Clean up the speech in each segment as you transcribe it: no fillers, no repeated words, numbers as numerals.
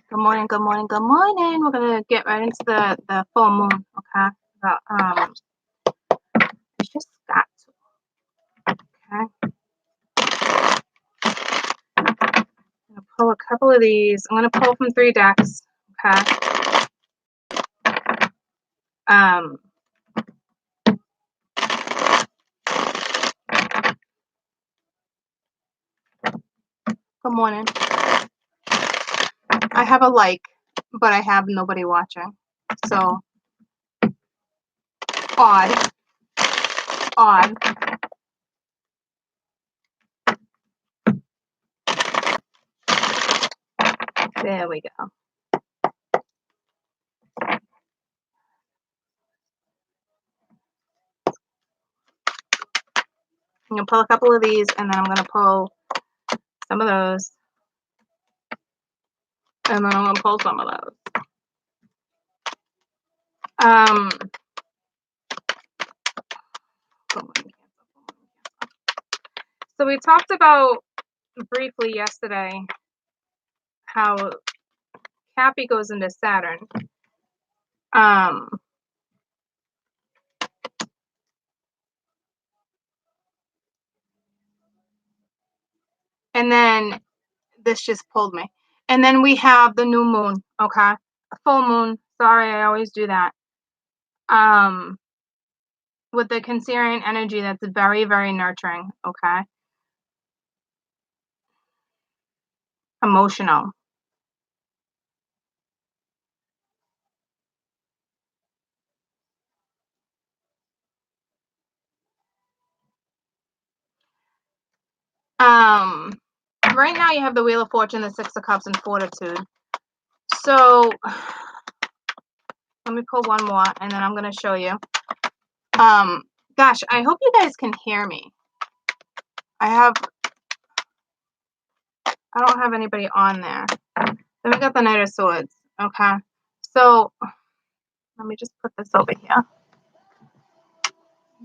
Good morning, good morning, good morning. We're gonna get right into the full moon, okay? It's just got to, okay? I'm gonna pull a couple of these. I'm gonna pull from 3 decks, okay? Good morning. I have a like, but I have nobody watching. So odd. There we go. I'm gonna pull a couple of these, and then I'm gonna pull some of those, and then I'm gonna pull some of those. So we talked about briefly yesterday how Cappy goes into Saturn. And then this just pulled me. And then we have the new moon, okay? A full moon. Sorry, I always do that. With the Cancerian energy that's very, very nurturing, okay? Emotional. Right now you have the Wheel of Fortune, the Six of Cups, and Fortitude. So let me pull one more, and then I'm going to show you. Gosh, I hope you guys can hear me. I don't have anybody on there. Then we got the Knight of Swords. Okay. So let me just put this over here.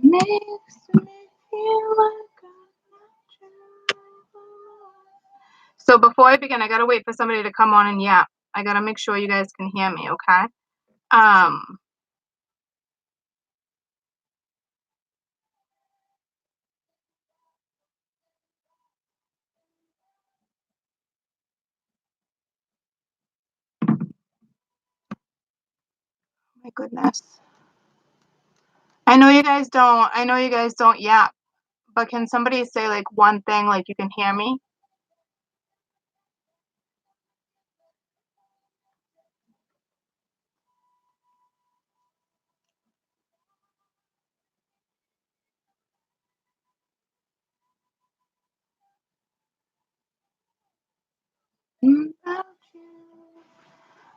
Makes me feel like so before I begin, I gotta wait for somebody to come on and yap. I gotta make sure you guys can hear me, okay? My goodness. I know you guys don't yap, but can somebody say like one thing like you can hear me?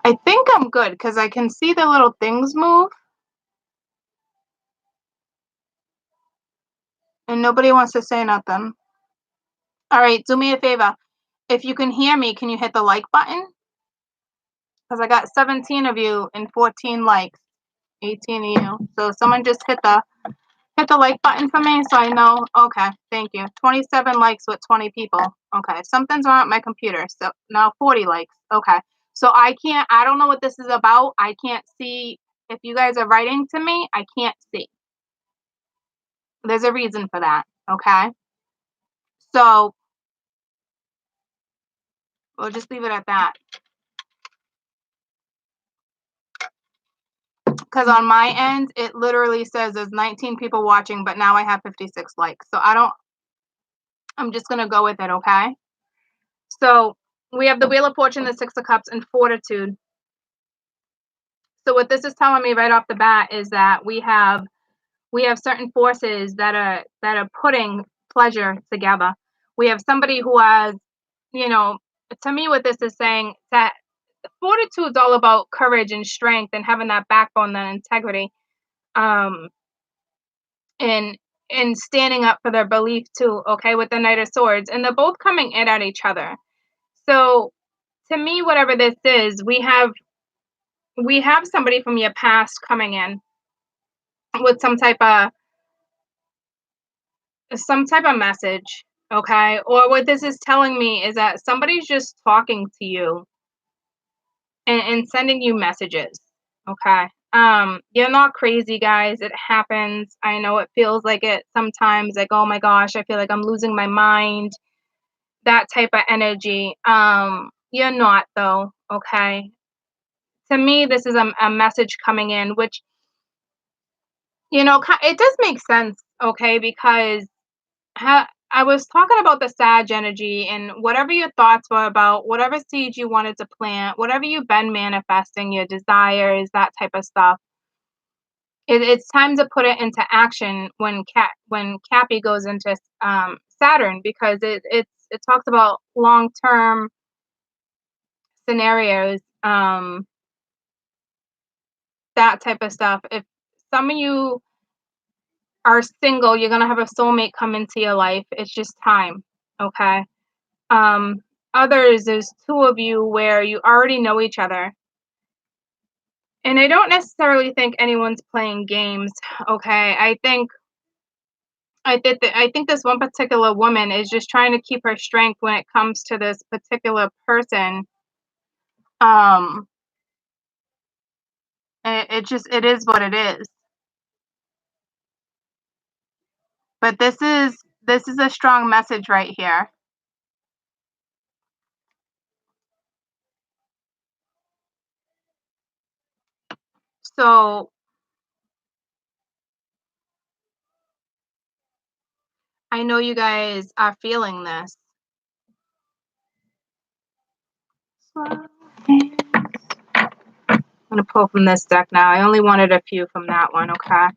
I think I'm good because I can see the little things move. And nobody wants to say nothing. All right, do me a favor. If you can hear me, can you hit the like button? Because I got 17 of you and 14 likes, 18 of you. So someone just hit the like button for me so I know. Okay, thank you. 27 likes with 20 people. Okay, something's wrong with my computer. So now 40 likes. Okay, so I don't know what this is about. I can't see if you guys are writing to me. I can't see. There's a reason for that. Okay, so we'll just leave it at that. Because on my end, it literally says there's 19 people watching, but now I have 56 likes. So I'm just going to go with it, okay? So we have the Wheel of Fortune, the Six of Cups, and Fortitude. So what this is telling me right off the bat is that we have certain forces that are putting pleasure together. We have somebody who has, to me what this is saying that fortitude is all about courage and strength and having that backbone, that integrity. And standing up for their belief too, okay, with the Knight of Swords. And they're both coming in at each other. So to me, whatever this is, we have somebody from your past coming in with some type of message, okay? Or what this is telling me is that somebody's just talking to you and sending you messages. Okay. You're not crazy, guys. It happens. I know it feels like it sometimes, like, oh my gosh, I feel like I'm losing my mind, that type of energy. You're not though, okay? To me, this is a message coming in, which, it does make sense, okay? Because I was talking about the Sag energy and whatever your thoughts were about, whatever seeds you wanted to plant, whatever you've been manifesting, your desires, that type of stuff. It's time to put it into action when Cappy goes into Saturn, because it talks about long term scenarios, that type of stuff. If some of you are single, you're gonna have a soulmate come into your life. It's just time, okay? Um, Others, there's two of you where you already know each other, and I don't necessarily think anyone's playing games. Okay, I think this one particular woman is just trying to keep her strength when it comes to this particular person. Um, it is what it is. But this is a strong message right here. So I know you guys are feeling this. I'm gonna pull from this deck now. I only wanted a few from that one, okay?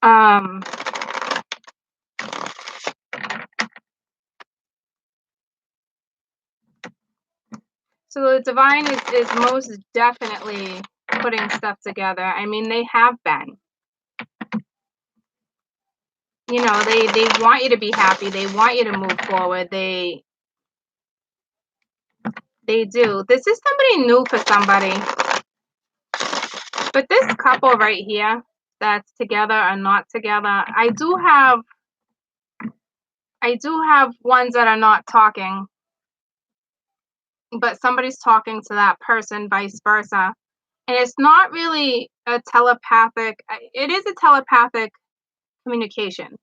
Um, so the divine is most definitely putting stuff together. I mean, they have been. They want you to be happy. They want you to move forward. They do. This is somebody new for somebody. But this couple right here that's together or not together, I do have ones that are not talking, but somebody's talking to that person, vice versa. And it's not really a telepathic, it is a telepathic communication.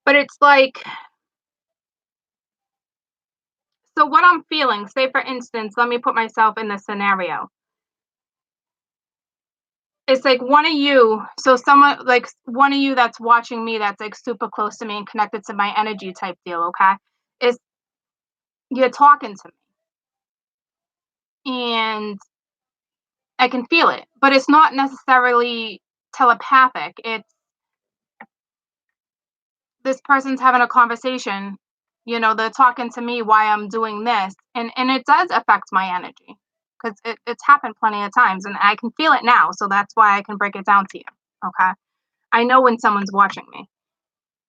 But it's like, so what I'm feeling, say for instance, let me put myself in the scenario. It's like one of you, so someone like one of you that's watching me that's like super close to me and connected to my energy type deal, okay? Is You're talking to me and I can feel it, but it's not necessarily telepathic. It's this person's having a conversation, they're talking to me why I'm doing this, and it does affect my energy because it's happened plenty of times and I can feel it now, so that's why I can break it down to you. Okay, I know when someone's watching me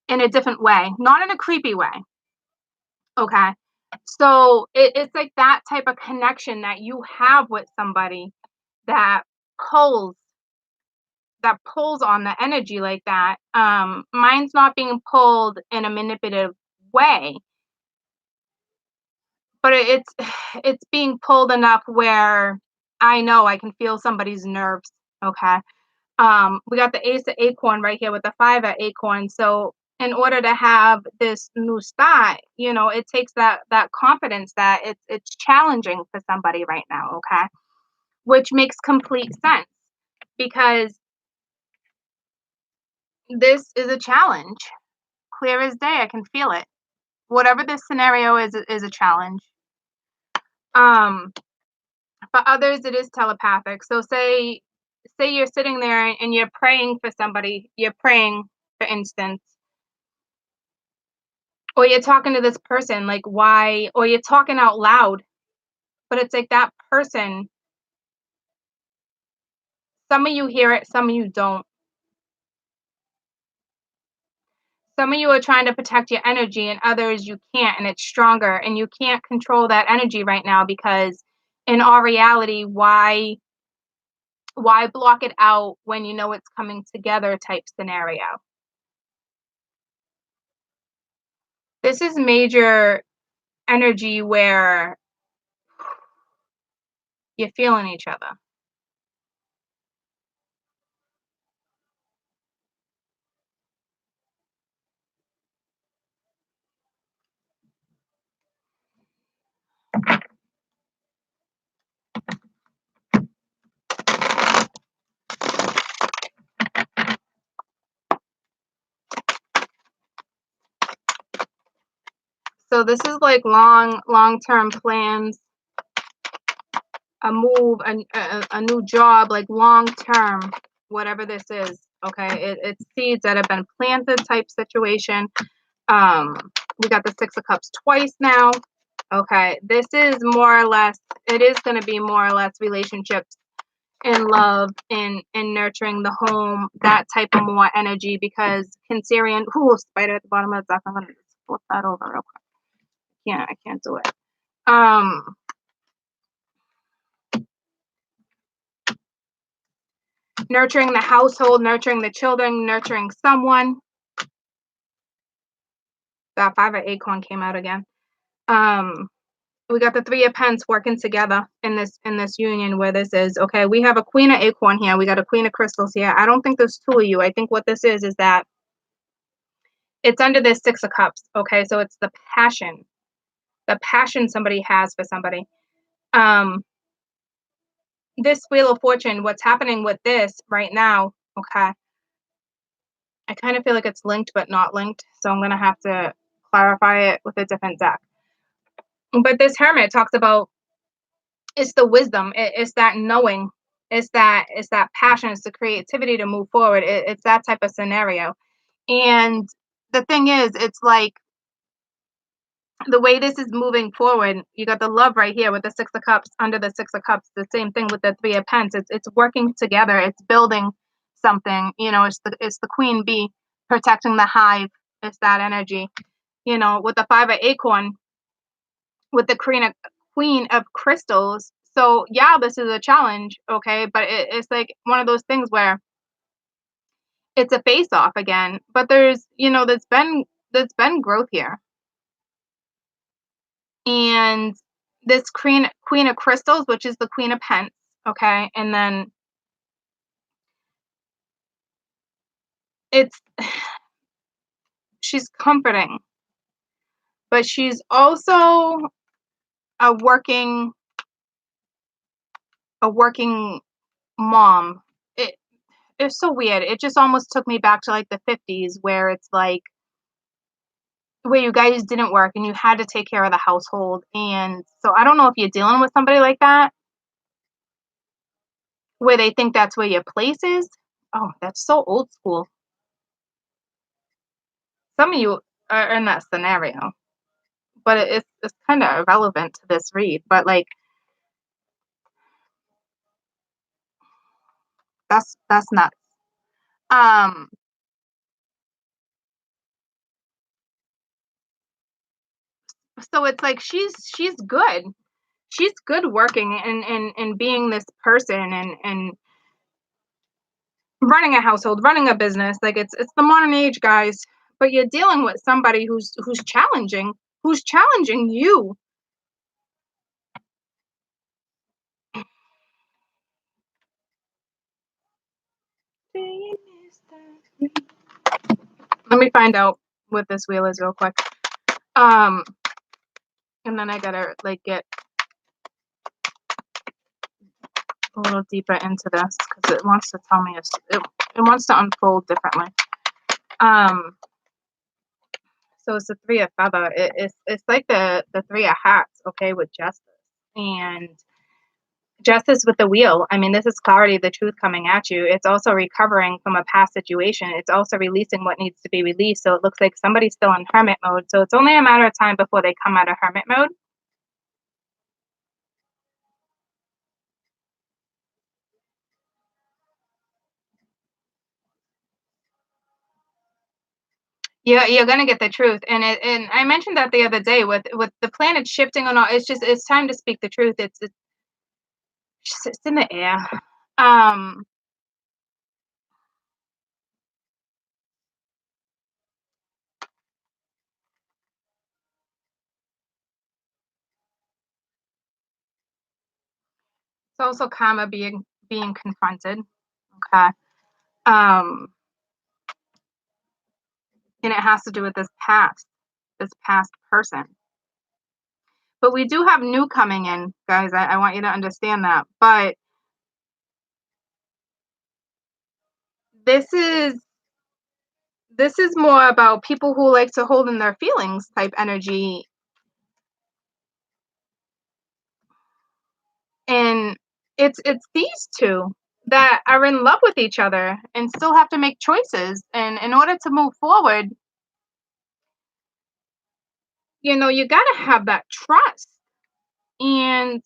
in a different way, not in a creepy way. Okay, so it's like that type of connection that you have with somebody that pulls pulls on the energy like that. Mine's not being pulled in a manipulative way, but it's being pulled enough where I know I can feel somebody's nerves. Okay. We got the ace of acorn right here with the five of acorn. So in order to have this new start, it takes that confidence that it's challenging for somebody right now. Okay, which makes complete sense because this is a challenge. Clear as day, I can feel it. Whatever this scenario is a challenge. For others, it is telepathic. So say you're sitting there and you're praying for somebody. You're praying, for instance, or you're talking to this person, like why, or you're talking out loud, but it's like that person. Some of you hear it, some of you don't. Some of you are trying to protect your energy, and others you can't, and it's stronger, and you can't control that energy right now because, in all reality, why block it out when you know it's coming together type scenario. This is major energy where You're feeling each other. So this is like long-term plans, a move, a new job, like long term, whatever this is. Okay, it's seeds that have been planted type situation. Um, we got the Six of Cups twice now. Okay, this is more or less. It is going to be more or less relationships in love, in nurturing the home, that type of more energy. Because Cancerian, who spider at the bottom of the deck. I'm going to flip that over real quick. Yeah, I can't do it. Nurturing the household, nurturing the children, nurturing someone. That Five of Acorn came out again. We got the Three of Pence working together in this union where this is. Okay, we have a Queen of Acorn here. We got a Queen of Crystals here. I don't think there's two of you. I think what this is that it's under this Six of Cups. Okay, so it's the passion somebody has for somebody. This Wheel of Fortune, what's happening with this right now, okay, I kind of feel like it's linked but not linked, so I'm going to have to clarify it with a different deck. But this Hermit talks about it's the wisdom, it's that knowing, it's that passion, it's the creativity to move forward. It's that type of scenario. And the thing is, it's like the way this is moving forward, you got the love right here with the Six of Cups, under the Six of Cups, the same thing with the Three of Pence. It's working together, it's building something. It's the queen bee protecting the hive. It's that energy. With the Five of Acorn, with the queen of crystals. So yeah, this is a challenge, okay, but it's like one of those things where it's a face off again. But there's been growth here. And this queen of crystals, which is the Queen of Pence, okay, and then it's she's comforting, but she's also a working a working mom. It's so weird. It just almost took me back to like the 50s, where it's like where you guys didn't work and you had to take care of the household. And so I don't know if you're dealing with somebody like that, where they think that's where your place is. Oh, that's so old school. Some of you are in that scenario, but it's kind of irrelevant to this read. But like that's nuts. Um, so it's like she's good. She's good working and being this person and running a household, running a business. Like it's the modern age, guys. But you're dealing with somebody who's challenging you. Let me find out what this wheel is real quick. And then I gotta like get a little deeper into this because it wants to tell me it wants to unfold differently. So it's the Three of Feather. It's like the Three of Hats, okay, with justice and justice with the wheel. I mean, this is clarity, the truth coming at you. It's also recovering from a past situation. It's also releasing what needs to be released. So it looks like somebody's still in hermit mode. So it's only a matter of time before they come out of hermit mode. You're gonna get the truth, and I mentioned that the other day with the planet shifting and all. It's time to speak the truth. It's in the air. Um, It's also karma being confronted. Okay. Um, and it has to do with this past person. But we do have new coming in, guys. I want you to understand that. But this is this is more about people who like to hold in their feelings type energy, and it's these two that are in love with each other and still have to make choices, and in order to move forward, you got to have that trust. And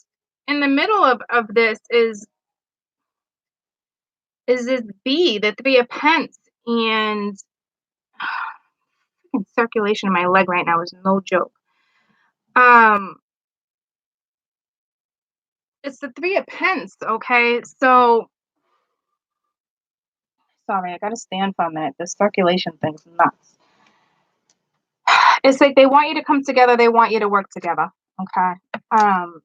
in the middle of this is this B, the three of pence, and circulation in my leg right now is no joke. um it's the three of pence. Okay, so sorry, I gotta stand for a minute. The circulation thing's nuts. It's like they want you to come together, they want you to work together. Okay. um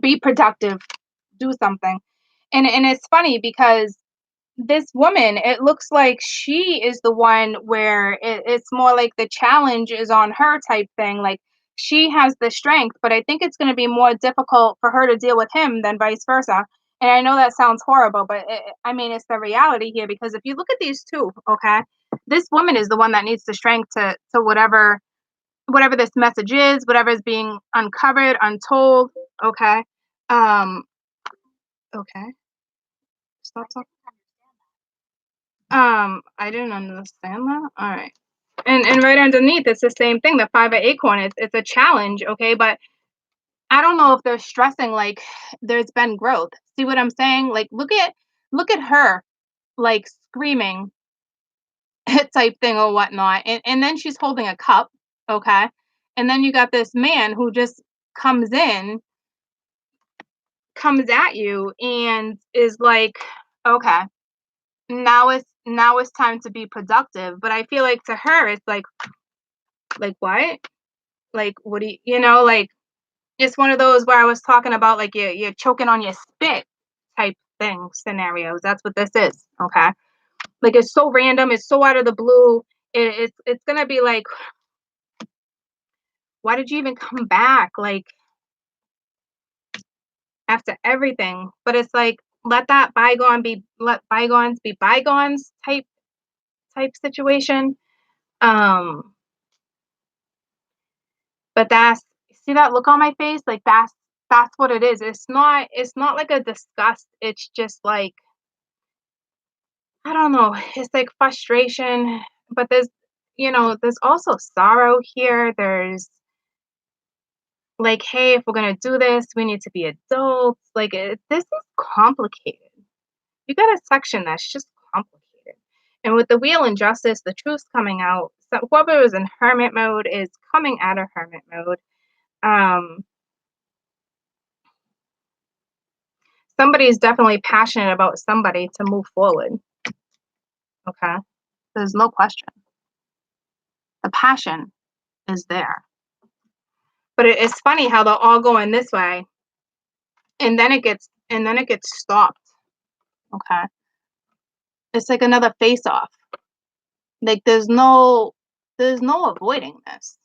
be productive, do something. And it's funny because this woman, it looks like she is the one where it's more like the challenge is on her type thing. Like she has the strength, but I think it's going to be more difficult for her to deal with him than vice versa. And I know that sounds horrible, but I mean, it's the reality here because if you look at these two, okay, this woman is the one that needs the strength to whatever this message is, whatever is being uncovered, untold. Okay. Um, okay. Stop talking. I didn't understand that. All right. And right underneath, it's the same thing. The five of acorn. It's a challenge, okay. But I don't know if they're stressing like there's been growth. See what I'm saying? Like look at her, like screaming type thing or whatnot, and then she's holding a cup, okay. And then you got this man who just comes in, comes at you, and is like, okay, now it's time to be productive. But I feel like to her, it's like what? Like, what do like, it's one of those where I was talking about, like, you're choking on your spit type thing scenarios. That's what this is, okay? Like, it's so random, it's so out of the blue. It's gonna be like, why did you even come back? Like, after everything. But it's like, let bygones be bygones type situation. Um, but that's see that look on my face? Like that's what it is. It's not like a disgust. It's just like, I don't know. It's like frustration, but there's also sorrow here. There's like, hey, if we're gonna do this, we need to be adults. Like this is complicated. You got a section that's just complicated. And with the wheel and justice, the truth's coming out. So whoever is in hermit mode is coming out of hermit mode. Um, Somebody is definitely passionate about somebody to move forward. Okay. There's no question. The passion is there. But it's funny how they're all going this way, and then it gets stopped. Okay. It's like another face off. Like there's no avoiding this.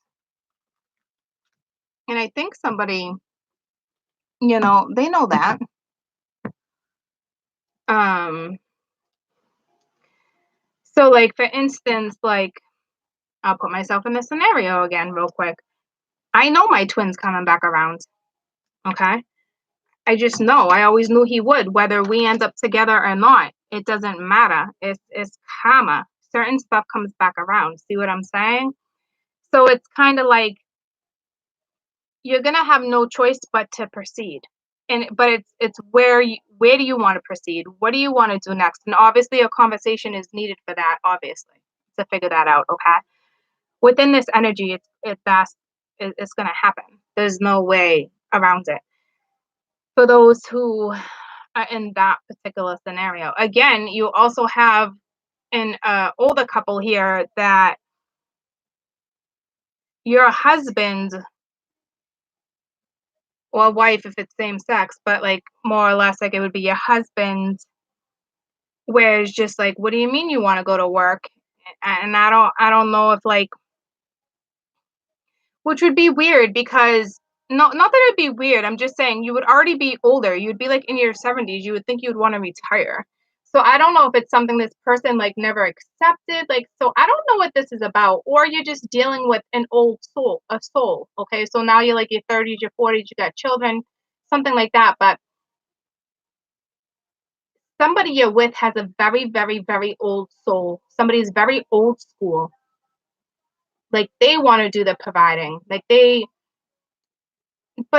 And I think somebody, they know that. Um so like for instance, like I'll put myself in this scenario again real quick. I know my twin's coming back around. Okay. I just know. I always knew he would, whether we end up together or not. It doesn't matter. It's karma. Certain stuff comes back around. See what I'm saying? So it's kind of like you're gonna have no choice but to proceed. But it's where do you want to proceed? What do you want to do next? And obviously a conversation is needed for that, obviously, to figure that out. Okay. Within this energy, it's gonna happen. There's no way around it. For those who in that particular scenario. Again, you also have an older couple here that your husband or wife if it's same sex, but like more or less like it would be your husband, where it's just like, what do you mean you want to go to work? And I don't know if like, which would be weird because not that it'd be weird. I'm just saying you would already be older. You'd be like in your 70s. You would think you'd want to retire. So I don't know if it's something this person like never accepted. Like, so I don't know what this is about. Or you're just dealing with an old soul, a soul. Okay. So now you're like your 30s, your 40s, you got children, something like that. But somebody you're with has a very, very, very old soul. Somebody's very old school. Like they want to do the providing. But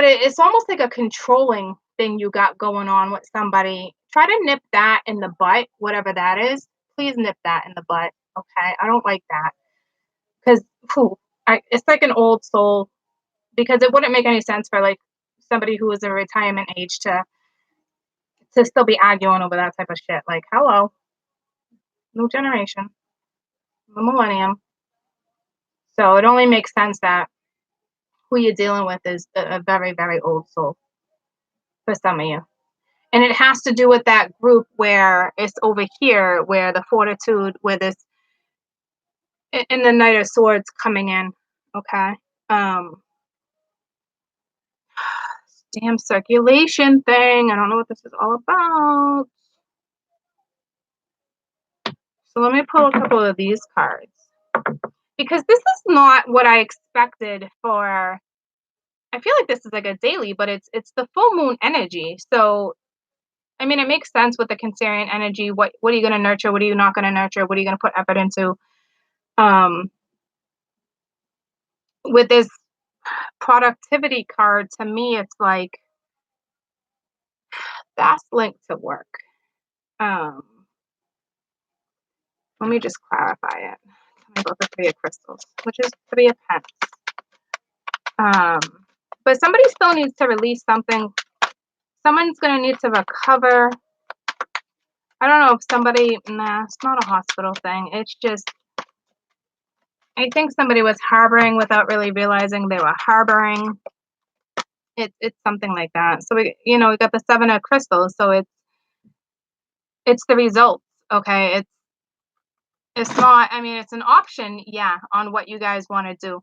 it's almost like a controlling thing you got going on with somebody. Try to nip that in the butt, whatever that is. Please nip that in the butt. Okay. I don't like that. Because it's like an old soul. Because it wouldn't make any sense for like somebody who is in retirement age to still be arguing over that type of shit. Like, hello, new generation, the millennium. So it only makes sense that who you're dealing with is a very, very old soul for some of you. And it has to do with that group where it's over here, where the fortitude, where this, in the Knight of Swords coming in. Okay. Um, damn circulation thing. I don't know what this is all about. So let me pull a couple of these cards. Because this is not what I expected for. I feel like this is like a daily, but it's the full moon energy. So I mean, it makes sense with the Cancerian energy. What are you going to nurture? What are you not going to nurture? What are you going to put effort into? Um, with this productivity card, to me, it's like that's linked to work. Um, Let me just clarify it. Tell me about the Three of Crystals, which is Three of Pence. But somebody still needs to release something. Someone's going to need to recover. I don't know if somebody, nah, it's not a hospital thing. It's just, I think somebody was harboring without really realizing they were harboring. It's something like that. So we got the Seven of Crystals. So it's the results. Okay. It's not, I mean, it's an option, yeah, on what you guys want to do.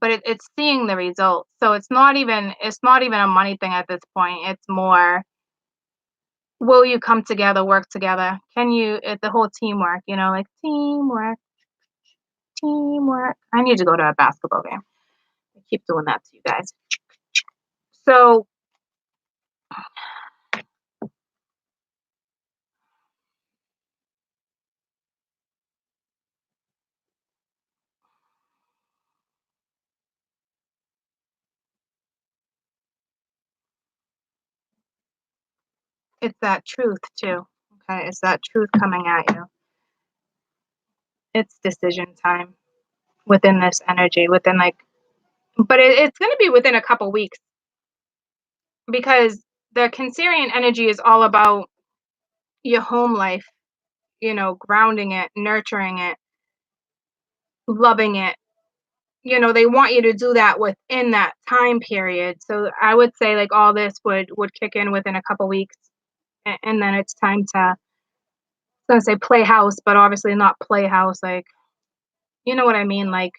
But it's seeing the results. So it's not even a money thing at this point. It's more, will you come together, work together? Can you, the whole teamwork, like teamwork. I need to go to a basketball game. I keep doing that to you guys. So it's that truth too. Okay, it's that truth coming at you. It's decision time within this energy, within but it's going to be within a couple weeks, because the Cancerian energy is all about your home life, grounding it, nurturing it, loving it. They want you to do that within that time period. So I would say like all this would kick in within a couple weeks, and then it's time to, I was gonna say play house, but obviously not play house. Like, you know what I mean? Like,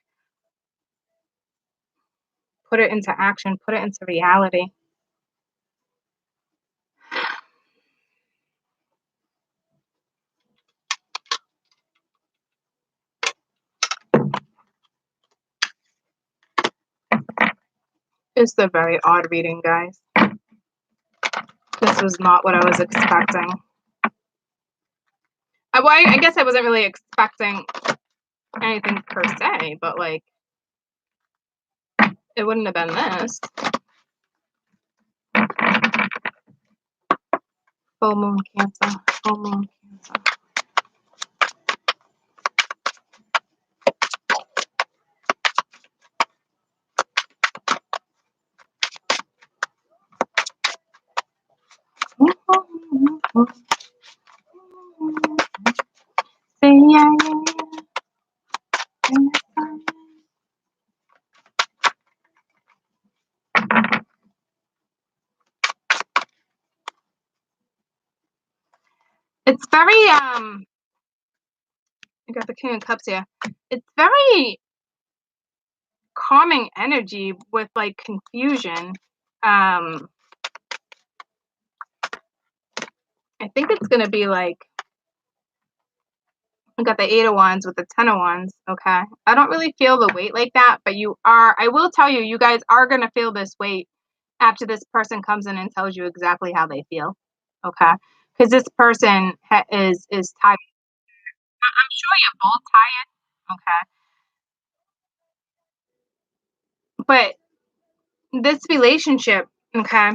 put it into action, put it into reality. It's a very odd reading, guys. This was not what I was expecting. I guess I wasn't really expecting anything per se, but like, it wouldn't have been this. Full moon Cancer, full moon Cancer. Say yeah, yeah, yeah. It's very I got the King of Cups here. It's very calming energy with like confusion. Um, I think it's gonna be like I got the Eight of Wands with the Ten of Wands. Okay, I don't really feel the weight like that, but you are. I will tell you, you guys are gonna feel this weight after this person comes in and tells you exactly how they feel. Okay, because this person is tired. I'm sure you're both tired. Okay, but this relationship, okay,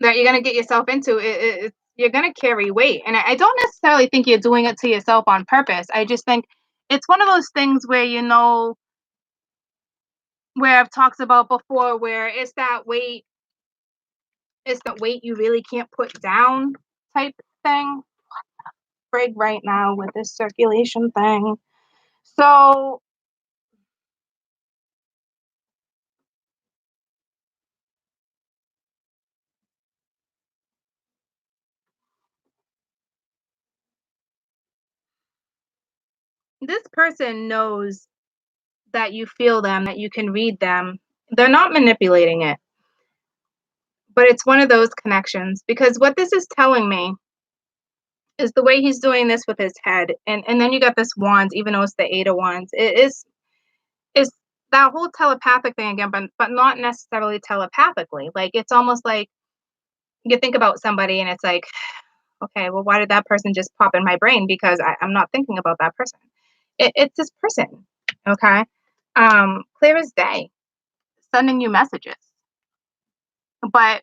that you're gonna get yourself into, you're gonna carry weight, and I don't necessarily think you're doing it to yourself on purpose. I just think it's one of those things where where I've talked about before, where it's that weight you really can't put down type thing. Brig right now with this circulation thing. So this person knows that you feel them, that you can read them. They're not manipulating it, but it's one of those connections because what this is telling me is the way he's doing this with his head, and then you got this wands, even though it's the Eight of Wands. It is that whole telepathic thing again, but not necessarily telepathically. Like it's almost like you think about somebody and it's like, okay, well, why did that person just pop in my brain? Because I'm not thinking about that person. It's this person, okay? Clear as day, sending you messages. But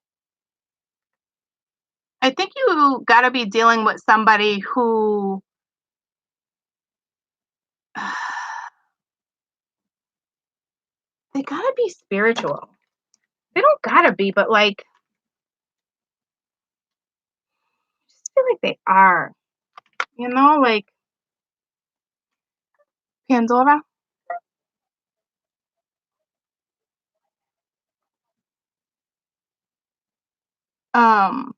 I think you got to be dealing with somebody who they got to be spiritual. They don't got to be, but like, I just feel like they are, like Pandora. Um,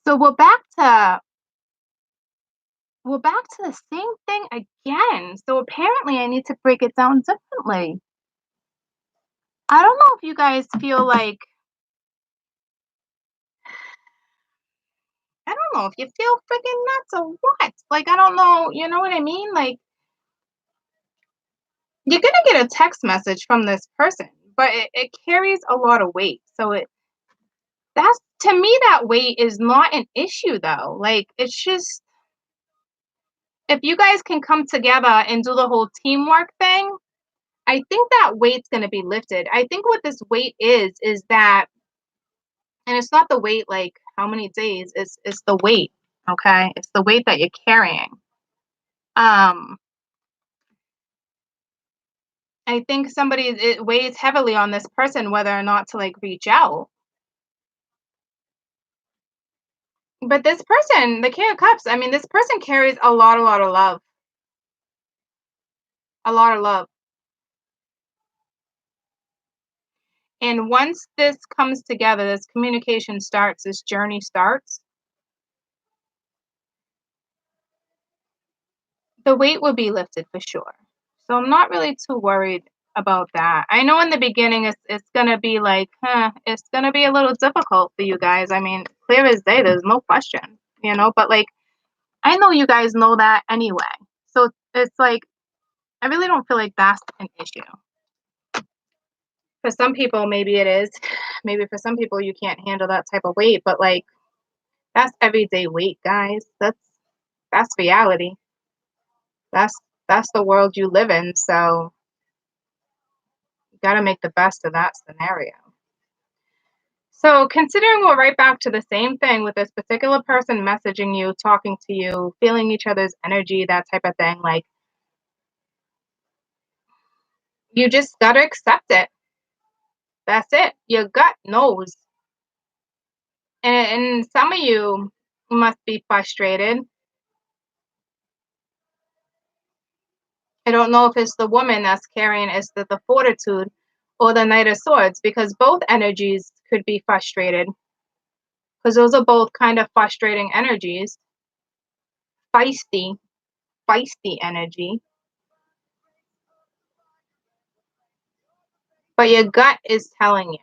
so we're back to the same thing again. So apparently I need to break it down differently. I don't know if you guys feel like I don't know if you feel freaking nuts or what. Like I don't know, you know what I mean? Like you're gonna get a text message from this person, but it carries a lot of weight. So that's to me that weight is not an issue though. Like it's just if you guys can come together and do the whole teamwork thing, I think that weight's going to be lifted. I think what this weight is that, and it's not the weight like how many days, it's the weight, okay? It's the weight that you're carrying. Um, I think somebody it weighs heavily on this person whether or not to like reach out. But this person, the King of Cups, I mean, this person carries a lot of love, a lot of love. And once this comes together, this communication starts, this journey starts, the weight will be lifted for sure. So I'm not really too worried about that. I know in the beginning it's gonna be like, it's gonna be a little difficult for you guys. I mean, clear as day, there's no question. But like I know you guys know that anyway. So it's like I really don't feel like that's an issue. For some people, maybe it is. Maybe for some people you can't handle that type of weight, but like that's everyday weight, guys. That's reality. That's that's the world you live in. So you got to make the best of that scenario. So, considering we're right back to the same thing with this particular person messaging you, talking to you, feeling each other's energy, that type of thing, like you just got to accept it. That's it. Your gut knows. And some of you must be frustrated. I don't know if it's the woman that's carrying is the fortitude or the Knight of Swords because both energies could be frustrated. because those are both kind of frustrating energies. Feisty, feisty energy. But your gut is telling you.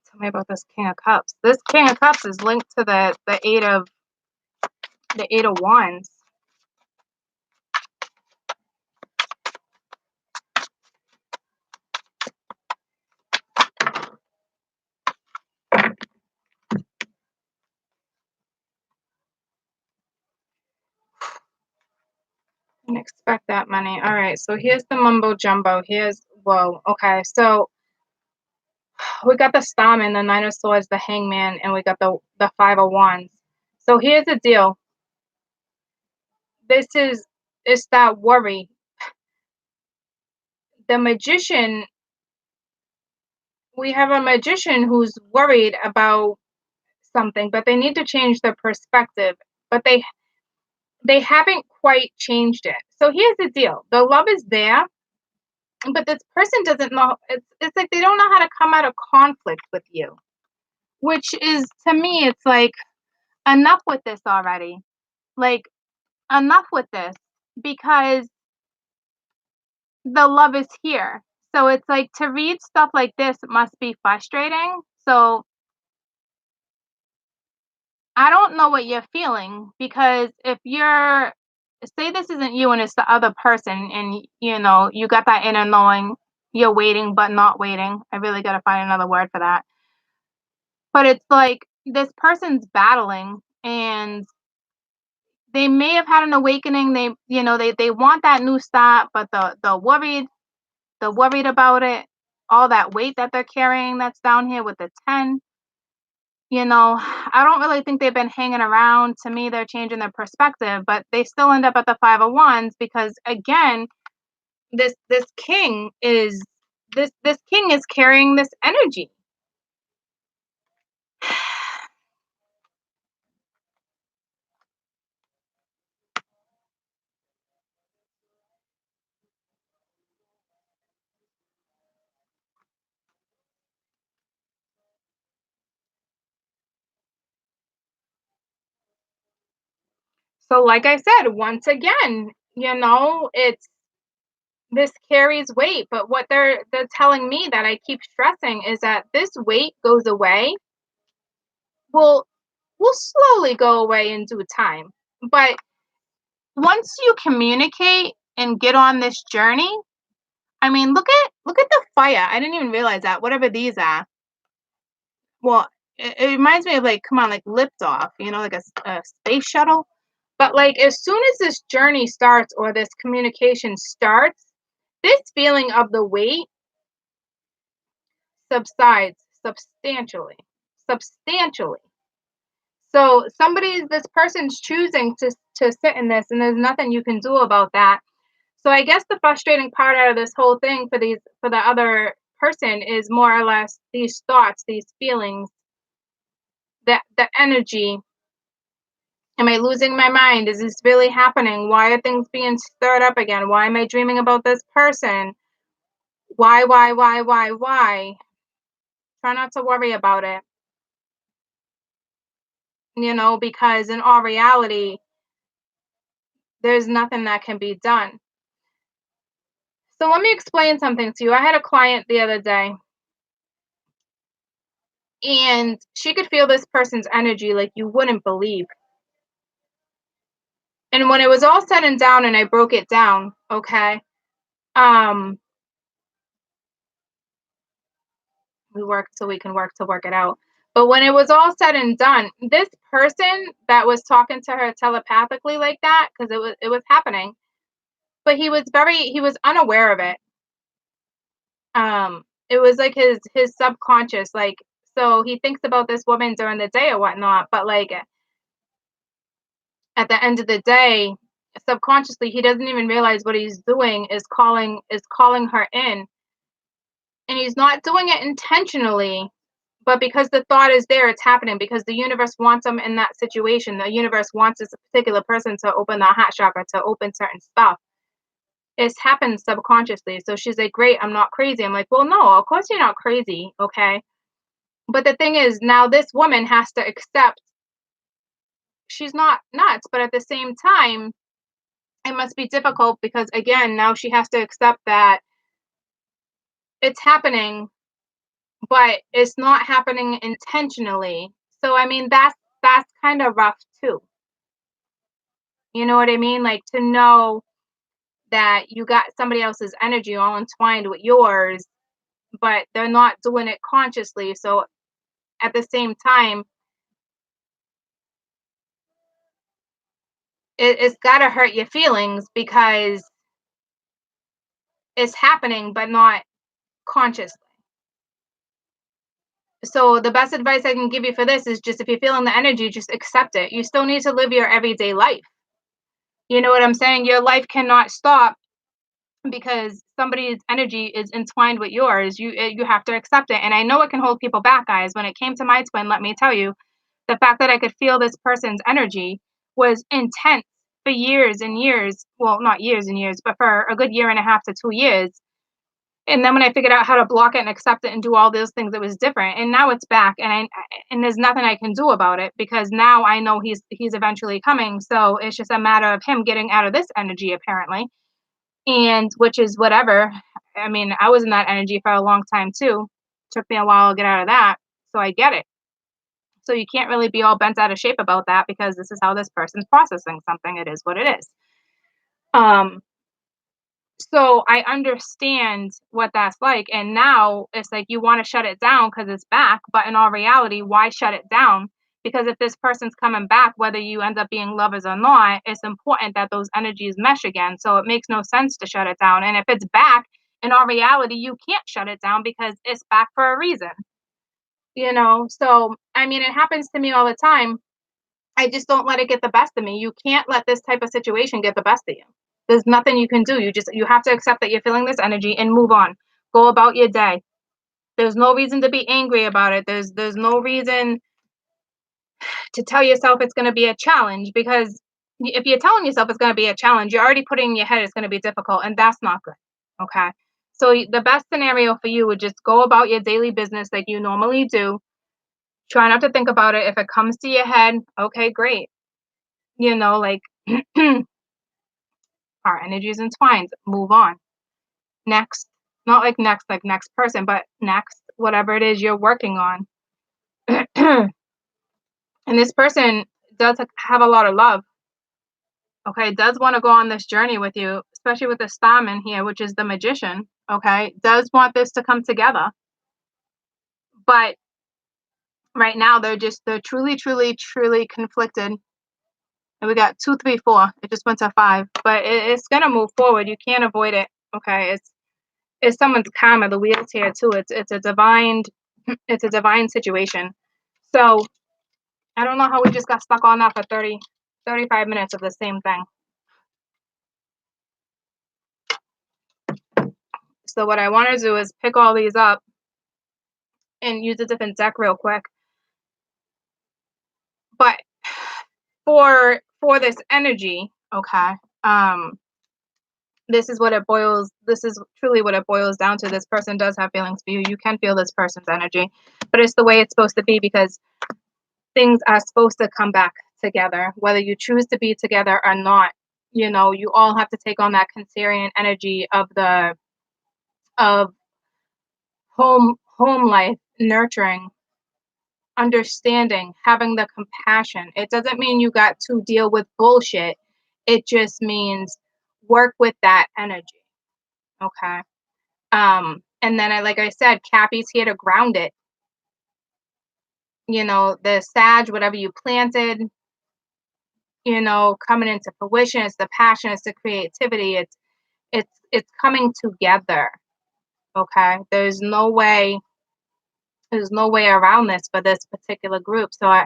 Tell me about this King of Cups. This King of Cups is linked to the Eight of Wands. Didn't expect that many. All right, so here's the mumbo jumbo. Whoa, okay, so we got the Starman, the Nine of Swords, the Hangman, and we got the Five of Wands. So here's the deal. It's that worry. The Magician, we have a magician who's worried about something, but they need to change their perspective. But they haven't quite changed it. So here's the deal. The love is there, but this person doesn't know. It's like they don't know how to come out of conflict with you, which is, to me, it's like, enough with this already. Like, enough with this, because the love is here. So it's like, to read stuff like this must be frustrating. So I don't know what you're feeling, because if you're, say this isn't you and it's the other person, and you got that inner knowing, you're waiting but not waiting. I really got to find another word for that. But it's like, this person's battling, and they may have had an awakening. They want that new start, but the worried about it, all that weight that they're carrying that's down here with the 10. I don't really think they've been hanging around. To me, they're changing their perspective, but they still end up at the Five of Wands, because again, this king is this king is carrying this energy. So like I said, once again, it's this carries weight, but what they're telling me that I keep stressing is that this weight goes away. Will slowly go away in due time. But once you communicate and get on this journey, I mean, look at the fire. I didn't even realize that. Whatever these are. Well, it reminds me of, like, come on, like liftoff, like a space shuttle. But like, as soon as this journey starts, or this communication starts, this feeling of the weight subsides substantially. Substantially. So this person's choosing to sit in this, and there's nothing you can do about that. So I guess the frustrating part out of this whole thing for the other person is more or less these thoughts, these feelings, that the energy. Am I losing my mind? Is this really happening? Why are things being stirred up again? Why am I dreaming about this person? Why? Try not to worry about it. Because in all reality, there's nothing that can be done. So let me explain something to you. I had a client the other day, and she could feel this person's energy like you wouldn't believe. And when it was all said and done, and I broke it down, okay, we worked so we can work to work it out. But when it was all said and done, this person that was talking to her telepathically like that, because it was happening, but he was unaware of it. It was like his subconscious, like, so he thinks about this woman during the day or whatnot, but like, at the end of the day, subconsciously, he doesn't even realize what he's doing is calling her in, and he's not doing it intentionally. But because the thought is there, it's happening, because the universe wants him in that situation. The universe wants this particular person to open the heart chakra, to open certain stuff. It's happened subconsciously. So she's like, "Great, I'm not crazy." I'm like, "Well, no, of course you're not crazy, okay?" But the thing is, now this woman has to accept she's not nuts, but at the same time, it must be difficult because again, now she has to accept that it's happening, but it's not happening intentionally. So I mean, that's kind of rough too. You know what I mean? Like to know that you got somebody else's energy all entwined with yours, but they're not doing it consciously. So at the same time, it's got to hurt your feelings because it's happening, but not consciously. So the best advice I can give you for this is just if you're feeling the energy, just accept it. You still need to live your everyday life. You know what I'm saying? Your life cannot stop because somebody's energy is entwined with yours. You have to accept it. And I know it can hold people back, guys. When it came to my twin, let me tell you, the fact that I could feel this person's energy was intense for years and years. Well, not years and years, but for a good year and a half to 2 years. And then when I figured out how to block it and accept it and do all those things, it was different. And now it's back, and there's nothing I can do about it because now I know he's eventually coming. So it's just a matter of him getting out of this energy, apparently, and which is whatever. I mean, I was in that energy for a long time too. Took me a while to get out of that, so I get it. So you can't really be all bent out of shape about that because this is how this person's processing something. It is what it is. Um, So I understand what that's like, and now it's like you wanna shut it down because it's back, but in all reality, why shut it down? Because if this person's coming back, whether you end up being lovers or not, it's important that those energies mesh again, so it makes no sense to shut it down, and if it's back, in all reality, you can't shut it down because it's back for a reason, you know? So, I mean, it happens to me all the time. I just don't let it get the best of me. You can't let this type of situation get the best of you. There's nothing you can do. You have to accept that you're feeling this energy and move on. Go about your day. There's no reason to be angry about it. There's no reason to tell yourself it's going to be a challenge because if you're telling yourself it's going to be a challenge, you're already putting in your head it's going to be difficult, and that's not good. Okay. So the best scenario for you would just go about your daily business like you normally do. Try not to think about it. If it comes to your head, okay, great. Like our energies entwined. Move on. Next. Not like next person, but next, whatever it is you're working on. And this person does have a lot of love. Okay. Does want to go on this journey with you, especially with the starman here, which is the magician. Okay. Does want this to come together. But right now they're truly, truly, truly conflicted. And we got 2, 3, 4. It just went to 5. But it's gonna move forward. You can't avoid it. Okay. It's someone's karma. The wheels here too. It's a divine it's a divine situation. So I don't know how we just got stuck on that for 35 minutes of the same thing. So what I want to do is pick all these up and use a different deck real quick. But for this energy, okay, this is truly what it boils down to. This person does have feelings for you. You can feel this person's energy, but it's the way it's supposed to be because things are supposed to come back together, whether you choose to be together or not. You all have to take on that Cancerian energy of home life, nurturing, understanding, having the compassion. It doesn't mean you got to deal with bullshit. It just means work with that energy. Okay. And then like I said, Cappy's here to ground it. The Sag, whatever you planted, coming into fruition. It's the passion, it's the creativity, it's coming together. Okay. There's no way around this for this particular group. So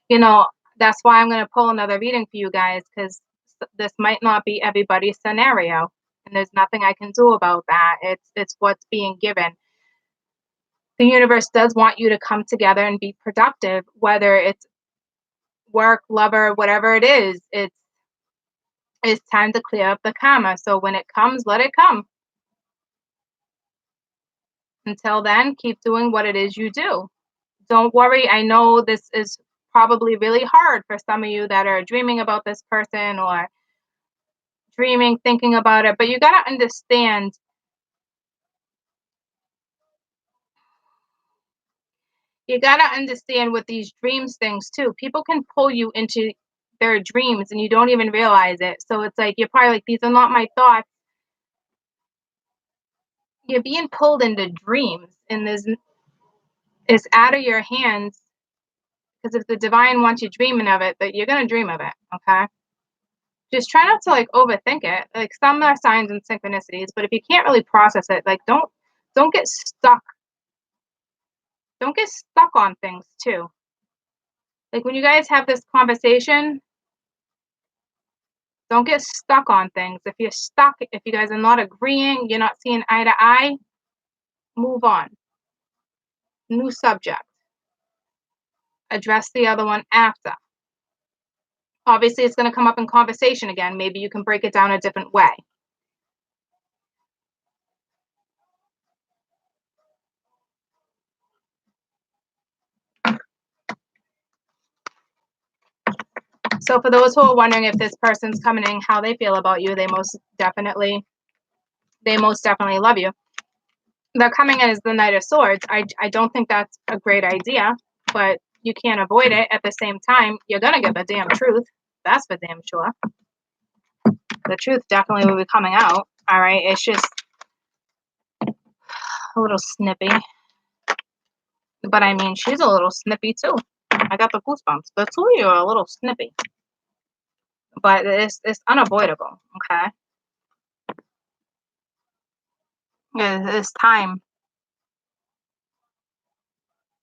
you know, that's why I'm going to pull another reading for you guys because this might not be everybody's scenario, and there's nothing I can do about that. It's what's being given. The universe does want you to come together and be productive, whether it's work, lover, whatever it is. It's time to clear up the karma. So when it comes, let it come. Until then, keep doing what it is you do. Don't worry. I know this is probably really hard for some of you that are dreaming about this person or dreaming, thinking about it, but you got to understand. You got to understand with these dreams things too. People can pull you into their dreams and you don't even realize it. So it's like, you're probably like, these are not my thoughts. You're being pulled into dreams and it's out of your hands, because if the divine wants you dreaming of it, that you're going to dream of it. Okay. Just try not to like overthink it. Like, some are signs and synchronicities, but if you can't really process it, like, don't get stuck. Don't get stuck on things too. Like, when you guys have this conversation, don't get stuck on things. If you're stuck, if you guys are not agreeing, you're not seeing eye to eye, move on. New subject. Address the other one after. Obviously, it's going to come up in conversation again. Maybe you can break it down a different way. So for those who are wondering if this person's coming in, how they feel about you, they most definitely love you. They're coming in as the Knight of Swords. I don't think that's a great idea, but you can't avoid it. At the same time, you're going to get the damn truth. That's for damn sure. The truth definitely will be coming out. All right. It's just a little snippy. But I mean, she's a little snippy too. I got the goosebumps. The two of you are a little snippy. But it's unavoidable. Okay. It's time.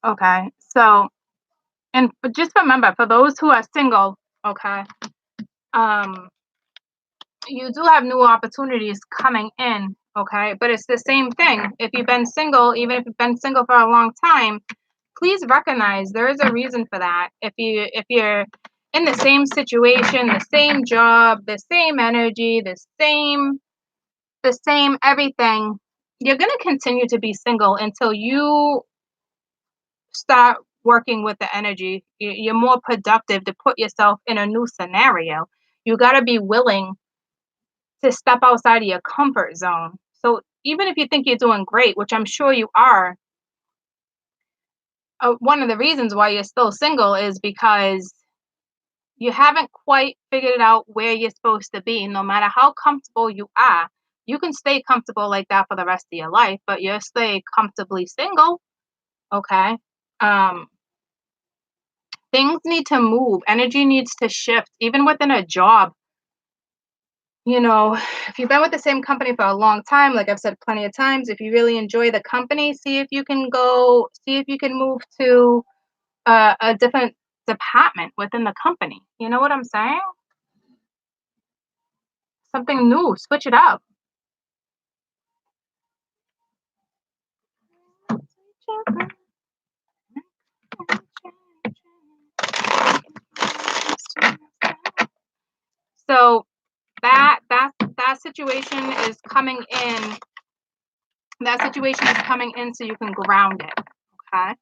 Okay. So, and just remember, for those who are single, okay, you do have new opportunities coming in, okay? But it's the same thing. If you've been single, even if you've been single for a long time, please recognize there is a reason for that. If you're in the same situation, the same job, the same energy, the same everything, you're going to continue to be single until you start working with the energy. You're more productive to put yourself in a new scenario. You got to be willing to step outside of your comfort zone. So even if you think you're doing great, which I'm sure you are, one of the reasons why you're still single is because you haven't quite figured it out where you're supposed to be. No matter how comfortable you are, you can stay comfortable like that for the rest of your life, but you'll stay comfortably single. Okay. Things need to move. Energy needs to shift, even within a job. You know, if you've been with the same company for a long time, like I've said plenty of times, if you really enjoy the company, see if you can move to a different department within the company. You know what I'm saying? Something new, switch it up. So that situation is coming in. That situation is coming in so you can ground it. Okay.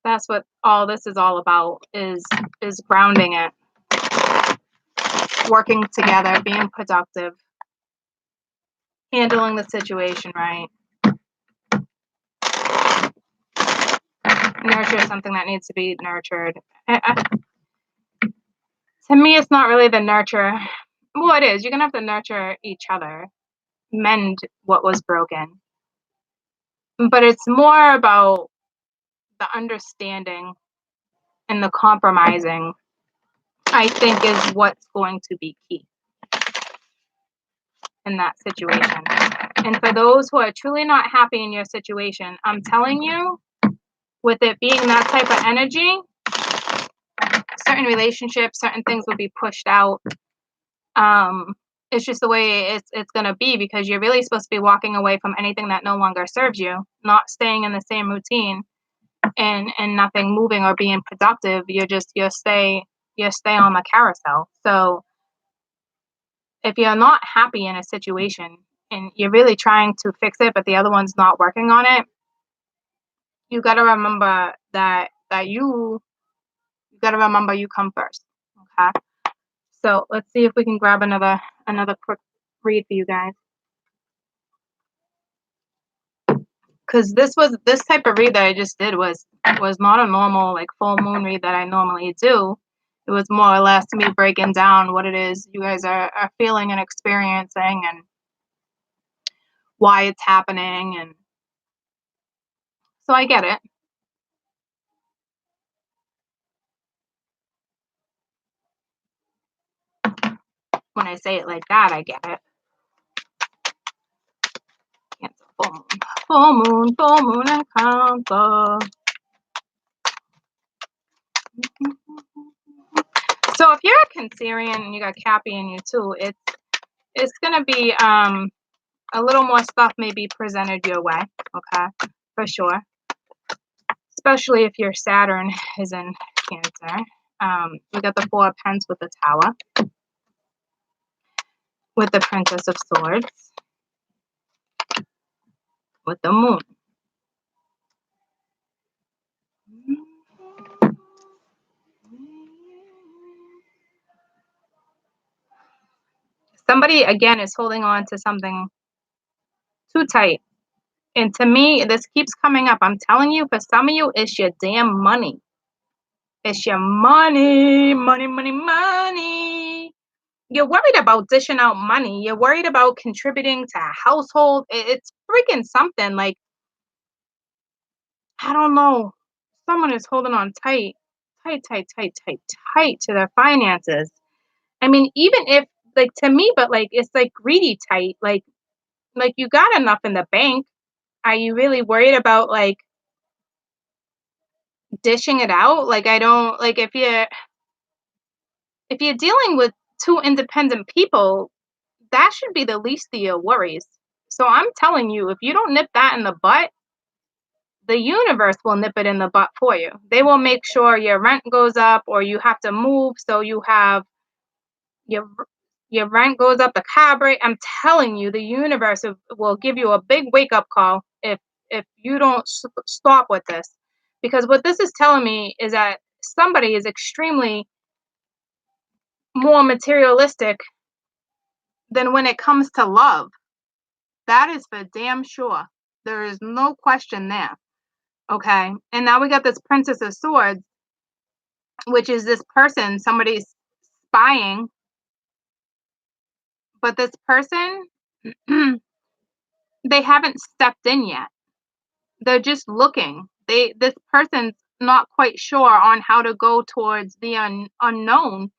That's what all this is all about, is grounding it. Working together, being productive, handling the situation right. Nurture something that needs to be nurtured. To me, it's not really the nurture. Well, it is. You're going to have to nurture each other, mend what was broken. But it's more about the understanding and the compromising, I think, is what's going to be key in that situation. And for those who are truly not happy in your situation, I'm telling you, with it being that type of energy, certain relationships, certain things will be pushed out. It's just the way it's going to be, because you're really supposed to be walking away from anything that no longer serves you, not staying in the same routine and nothing moving or being productive. You stay on the carousel. So if you're not happy in a situation and you're really trying to fix it, but the other one's not working on it, you got to remember that you got to remember you come first. Okay. So let's see if we can grab another quick read for you guys. Because this type of read that I just did was not a normal like full moon read that I normally do. It was more or less me breaking down what it is you guys are feeling and experiencing and why it's happening, and so I get it. When I say it like that, I get it. Cancer, full moon, and Cancer. So if you're a Cancerian and you got Cappy in you too, it's gonna be a little more stuff may be presented your way, okay, for sure. Especially if your Saturn is in Cancer. We got the Four of Pents with the Tower, with the Princess of Swords, with the Moon. Somebody again is holding on to something too tight. And to me, this keeps coming up. I'm telling you, for some of you, it's your damn money. It's your money, money, money, money. You're worried about dishing out money. You're worried about contributing to a household. It's freaking something. Like, I don't know. Someone is holding on tight to their finances. I mean, even if, like, to me, but like, it's like greedy tight. Like you got enough in the bank. Are you really worried about like dishing it out? Like, I don't like if you're dealing with two independent people, that should be the least of your worries. So I'm telling you, if you don't nip that in the butt, the universe will nip it in the butt for you. They will make sure your rent goes up or you have to move, so you have your rent goes up, the cab rate. I'm telling you, the universe will give you a big wake up call if you don't stop with this. Because what this is telling me is that somebody is extremely more materialistic than when it comes to love. That is for damn sure. There is no question there. Okay. And now we got this Princess of Swords, which is this person, somebody's spying, but this person, they haven't stepped in yet. They're just looking. This person's not quite sure on how to go towards the unknown,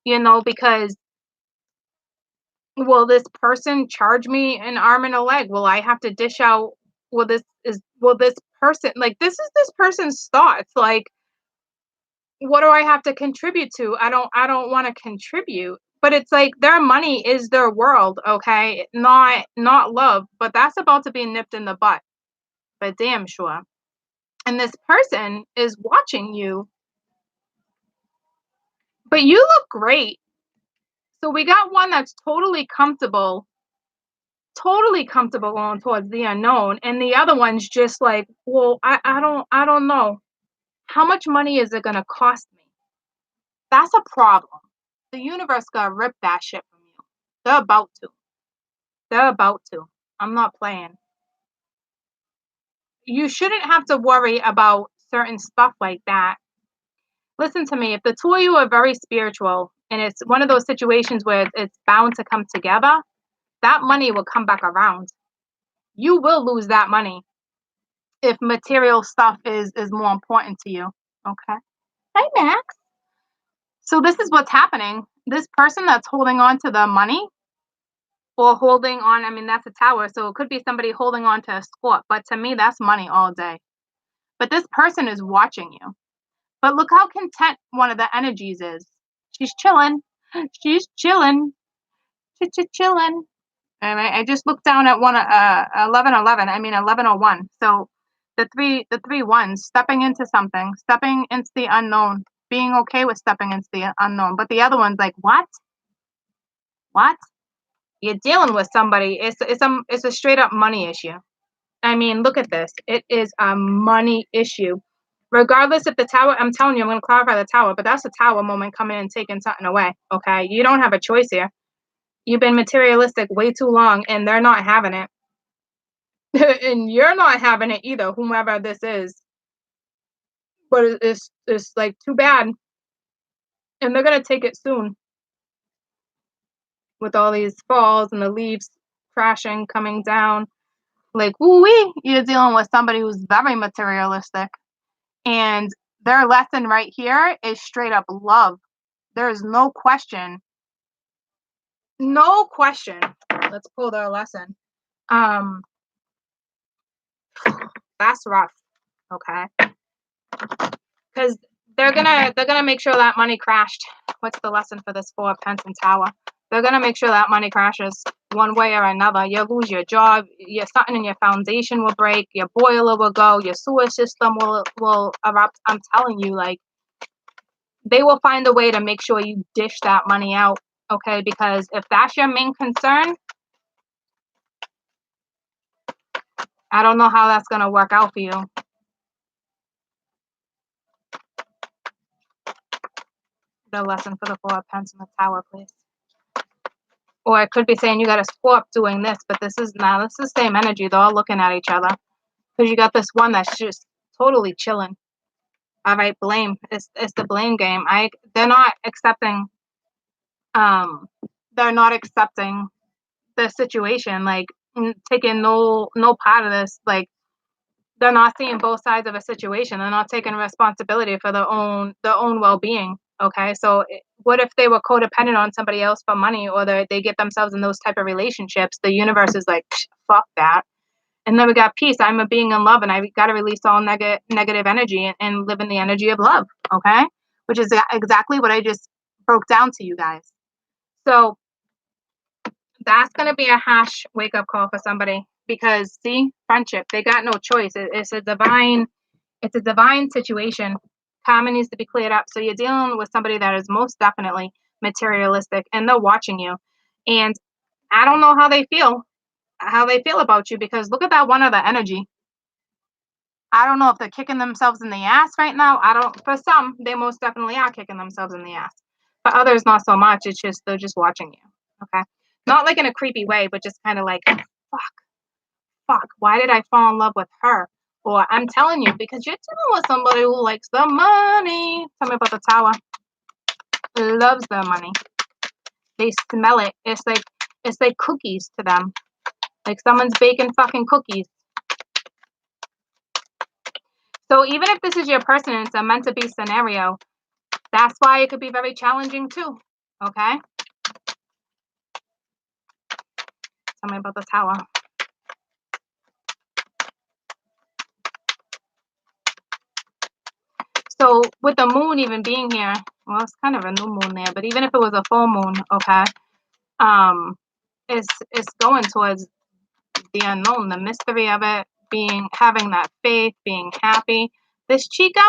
because will this person charge me an arm and a leg? Will I have to dish out? Will this person, like, this is this person's thoughts, like, what do I have to contribute to? I don't want to contribute. But it's like their money is their world, okay? Not love, but that's about to be nipped in the butt. But damn sure. And this person is watching you. But you look great. So we got one that's totally comfortable going towards the unknown, and the other one's just like, well, I don't know. How much money is it gonna cost me? That's a problem. The universe gonna rip that shit from you. They're about to. They're about to. I'm not playing. You shouldn't have to worry about certain stuff like that. Listen to me. If the two of you are very spiritual and it's one of those situations where it's bound to come together, that money will come back around. You will lose that money if material stuff is more important to you. Okay. Hi, Max. So this is what's happening. This person that's holding on to the money or holding on, I mean, that's a tower, so it could be somebody holding on to a squat, but to me, that's money all day. But this person is watching you. But look how content one of the energies is. She's chilling. She's chilling. Chilling. And I just looked down at 1111. I mean 1101. So the three ones, stepping into something, stepping into the unknown, being okay with stepping into the unknown. But the other one's like, what? What? You're dealing with somebody. It's a straight up money issue. I mean, look at this. It is a money issue. Regardless if the tower, I'm telling you, I'm going to clarify the tower, but that's a tower moment coming in and taking something away. Okay. You don't have a choice here. You've been materialistic way too long and they're not having it. And you're not having it either, whomever this is. But it's like too bad. And they're going to take it soon with all these falls and the leaves crashing, coming down. Like, woo wee, you're dealing with somebody who's very materialistic. And their lesson right here is straight up love. There is no question. No question. Let's pull their lesson. That's rough. Okay. Because they're gonna make sure that money crashed. What's the lesson for this Four of Pentacles tower? They're gonna make sure that money crashes one way or another. You'll lose your job. Something in your foundation will break. Your boiler will go. Your sewer system will erupt. I'm telling you, like, they will find a way to make sure you dish that money out. Okay, because if that's your main concern, I don't know how that's gonna work out for you. The lesson for the Four of Pentacles in the tower, please. Or it could be saying you got to swap doing this, but this is the same energy. They're all looking at each other. Because you got this one that's just totally chilling. All right, blame. It's the blame game. They're not accepting the situation, like taking no part of this. Like, they're not seeing both sides of a situation. They're not taking responsibility for their own well-being. Okay, so what if they were codependent on somebody else for money, or they get themselves in those type of relationships? The universe is like, fuck that. And then we got peace. I'm a being in love, and I got to release all negative energy and live in the energy of love. Okay, which is exactly what I just broke down to you guys. So that's going to be a hash wake up call for somebody, because see, friendship, they got no choice. It's a divine situation. Karma needs to be cleared up. So you're dealing with somebody that is most definitely materialistic, and they're watching you. And I don't know how they feel about you, because look at that one other energy. I don't know if they're kicking themselves in the ass right now. For some, they most definitely are kicking themselves in the ass. For others, not so much. It's just, they're just watching you. Okay. Not like in a creepy way, but just kind of like, fuck, why did I fall in love with her? Or I'm telling you, because you're dealing with somebody who likes the money. Tell me about the tower. Loves the money. They smell it. It's like cookies to them. Like someone's baking fucking cookies. So even if this is your person and it's a meant to be scenario, that's why it could be very challenging too. Okay? Tell me about the tower. So with the moon even being here, well, it's kind of a new moon there, but even if it was a full moon, okay, it's going towards the unknown, the mystery of it, having that faith, being happy. This chica,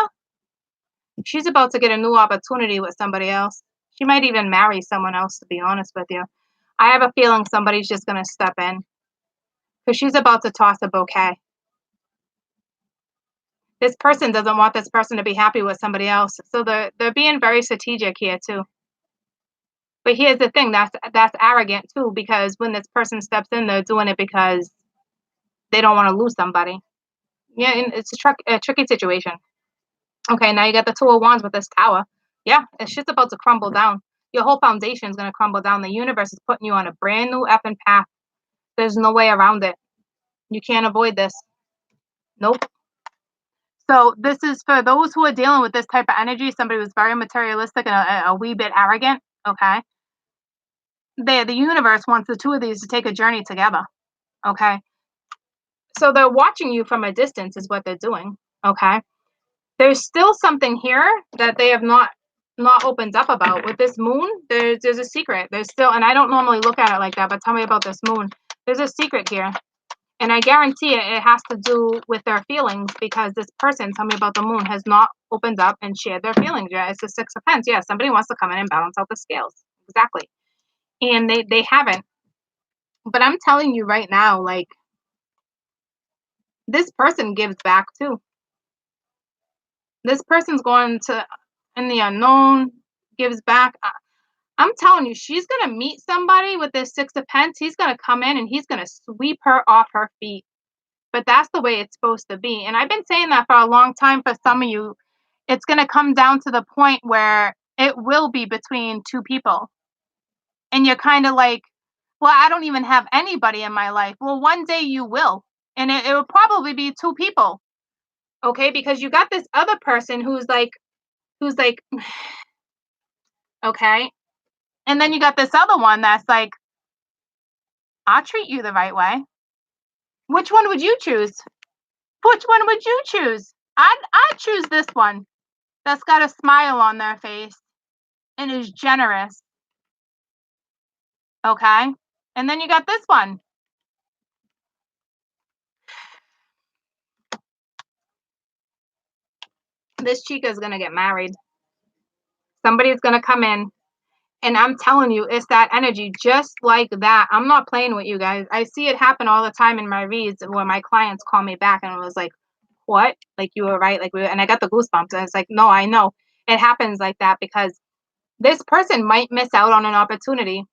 she's about to get a new opportunity with somebody else. She might even marry someone else, to be honest with you. I have a feeling somebody's just going to step in, because she's about to toss a bouquet. This person doesn't want this person to be happy with somebody else. So they're being very strategic here too. But here's the thing, that's arrogant too, because when this person steps in, they're doing it because they don't want to lose somebody. Yeah, and it's a tricky situation. Okay, now you got the Two of Wands with this tower. Yeah, it's just about to crumble down. Your whole foundation is going to crumble down. The universe is putting you on a brand new effing path. There's no way around it. You can't avoid this. Nope. So this is for those who are dealing with this type of energy, somebody who's very materialistic and a wee bit arrogant, okay? The universe wants the two of these to take a journey together, okay? So they're watching you from a distance is what they're doing, okay? There's still something here that they have not opened up about. With this moon, there's a secret. There's still, and I don't normally look at it like that, but tell me about this moon. There's a secret here. And I guarantee it has to do with their feelings, because this person, tell me about the moon, has not opened up and shared their feelings yet. It's the Six of Pentacles. Yeah, somebody wants to come in and balance out the scales. Exactly. And they haven't. But I'm telling you right now, like, this person gives back too. This person's going to in the unknown, gives back. I'm telling you, she's gonna meet somebody with this Six of Pence. He's gonna come in and he's gonna sweep her off her feet. But that's the way it's supposed to be. And I've been saying that for a long time for some of you. It's gonna come down to the point where it will be between two people. And you're kind of like, well, I don't even have anybody in my life. Well, one day you will. And it will probably be two people. Okay, because you got this other person who's like, okay. And then you got this other one that's like, I'll treat you the right way. Which one would you choose? Which one would you choose? I'd choose this one that's got a smile on their face and is generous. Okay. And then you got this one. This chica is gonna get married. Somebody's gonna come in. And I'm telling you, it's that energy just like that. I'm not playing with you guys. I see it happen all the time in my reads where my clients call me back and it was like, what? Like you were right. And I got the goosebumps. And it's like, no, I know. It happens like that because this person might miss out on an opportunity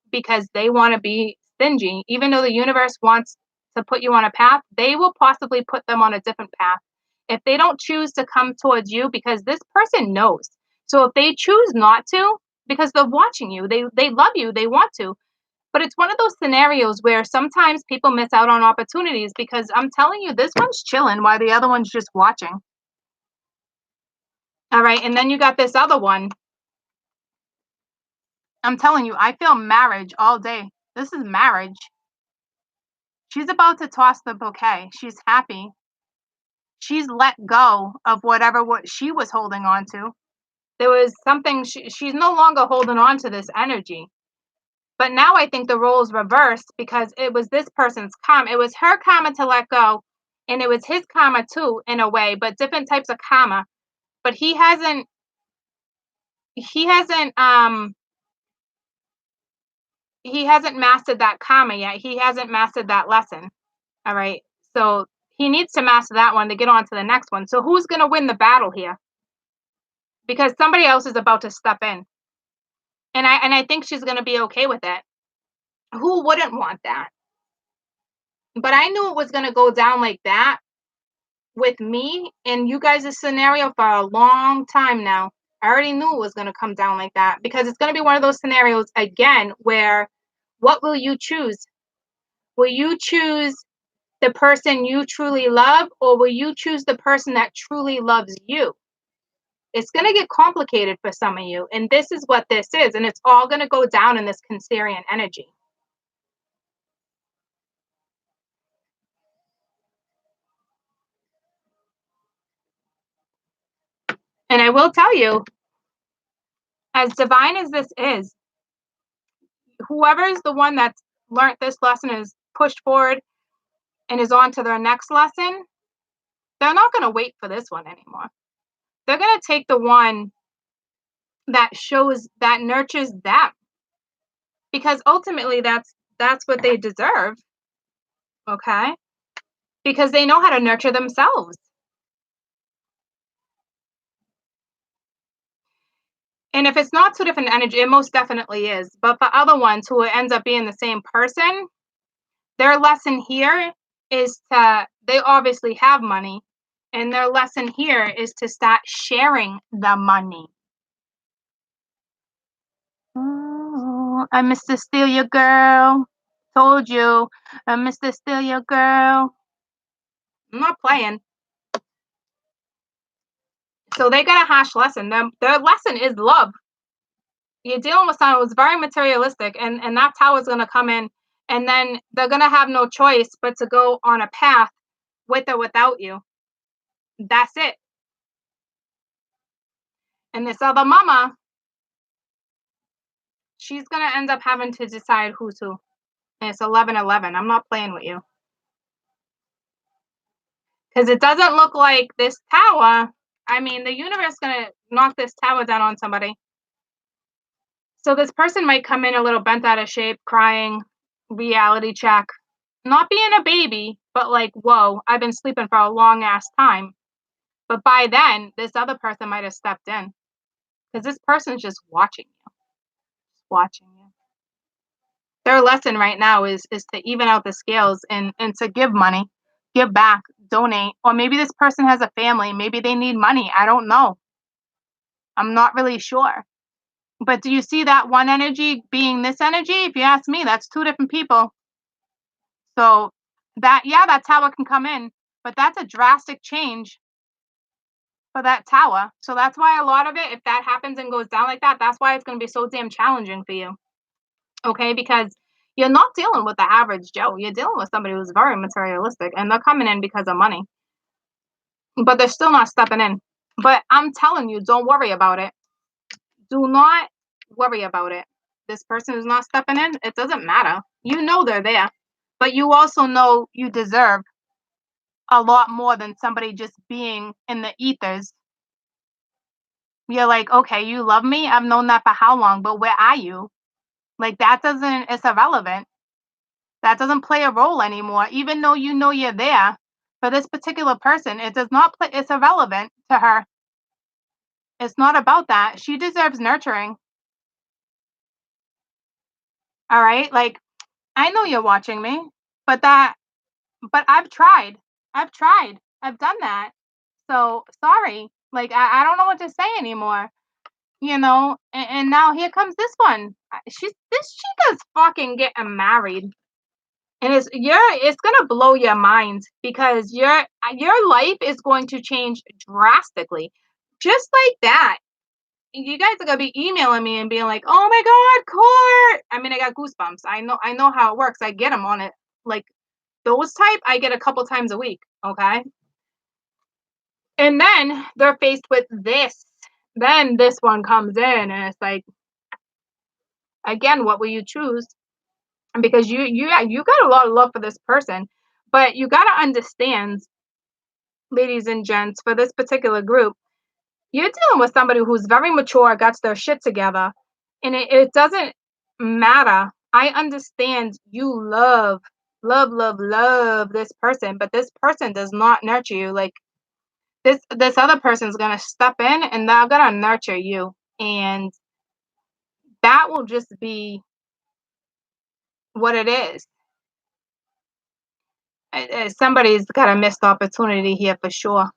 because they want to be stingy. Even though the universe wants to put you on a path, they will possibly put them on a different path. If they don't choose to come towards you, because this person knows. So if they choose not to, because they're watching you, they love you, they want to. But it's one of those scenarios where sometimes people miss out on opportunities because I'm telling you, this one's chilling while the other one's just watching. All right. And then you got this other one. I'm telling you, I feel marriage all day. This is marriage. She's about to toss the bouquet. She's happy. She's let go of what she was holding on to. There was something she's no longer holding on to this energy. But now I think the roles reversed because it was this person's karma. It was her karma to let go, and it was his karma too, in a way, but different types of karma. But he hasn't he hasn't mastered that karma yet. He hasn't mastered that lesson. All right. So he needs to master that one to get on to the next one. So who's going to win the battle here? Because somebody else is about to step in. And I think she's going to be okay with it. Who wouldn't want that? But I knew it was going to go down like that with me and you guys' scenario for a long time now. I already knew it was going to come down like that because it's going to be one of those scenarios again where what will you choose? Will you choose the person you truly love or will you choose the person that truly loves you? It's going to get complicated for some of you. And this is what this is. And it's all going to go down in this Cancerian energy. And I will tell you, as divine as this is, whoever is the one that's learned this lesson is pushed forward and is on to their next lesson, they're not going to wait for this one anymore. They're going to take the one that shows, that nurtures them. Because ultimately that's what they deserve. Okay? Because they know how to nurture themselves. And if it's not two different energy, it most definitely is. But for other ones who ends up being the same person, their lesson here is they obviously have money. And their lesson here is to start sharing the money. Oh, I Mr. Steal Your Girl. Told you. I Mr. Steal Your Girl. I'm not playing. So they got a harsh lesson. Their lesson is love. You're dealing with someone who's very materialistic, and that's how it's going to come in. And then they're going to have no choice but to go on a path with or without you. That's it. And this other mama, she's going to end up having to decide who's who. And it's 11-11. I'm not playing with you. Because it doesn't look like this tower. I mean, the universe is going to knock this tower down on somebody. So this person might come in a little bent out of shape, crying, reality check. Not being a baby, but like, whoa, I've been sleeping for a long ass time. But by then, this other person might have stepped in because this person's just watching you. Their lesson right now is to even out the scales and to give money, give back, donate, or maybe this person has a family, maybe they need money. I don't know. I'm not really sure. But do you see that one energy being this energy? If you ask me, that's two different people. So that yeah, that tower can come in, but that's a drastic change for that tower. So that's why a lot of it, if that happens and goes down like that, that's why it's going to be so damn challenging for you. Okay, because you're not dealing with the average Joe. You're dealing with somebody who's very materialistic and they're coming in because of money, but they're still not stepping in. But I'm telling you, don't worry about it. Do not worry about it. This person who's not stepping in, it doesn't matter. You know they're there, but you also know you deserve a lot more than somebody just being in the ethers. You're like, okay, you love me. I've known that for how long, but where are you? Like, that doesn't, it's irrelevant. That doesn't play a role anymore, even though you know you're there. For this particular person, it does not play, it's irrelevant to her. It's not about that. She deserves nurturing. All right. Like, I know you're watching me, but but I've tried. I've tried. I've done that. So sorry. Like, I don't know what to say anymore. And now here comes this one. This chick is fucking getting married. And it's gonna blow your mind because your life is going to change drastically. Just like that. You guys are gonna be emailing me and being like, "Oh my god, court!" I mean, I got goosebumps. I know how it works. I get them on it. Like those type, I get a couple times a week. Okay, and then they're faced with this. Then this one comes in, and it's like, again, what will you choose? Because you got a lot of love for this person, but you got to understand, ladies and gents, for this particular group, you're dealing with somebody who's very mature, got their shit together, and it doesn't matter. I understand you love this person, but this person does not nurture you. Like this other person's gonna step in and they're gonna nurture you, and that will just be what it is. Somebody's got a missed opportunity here for sure,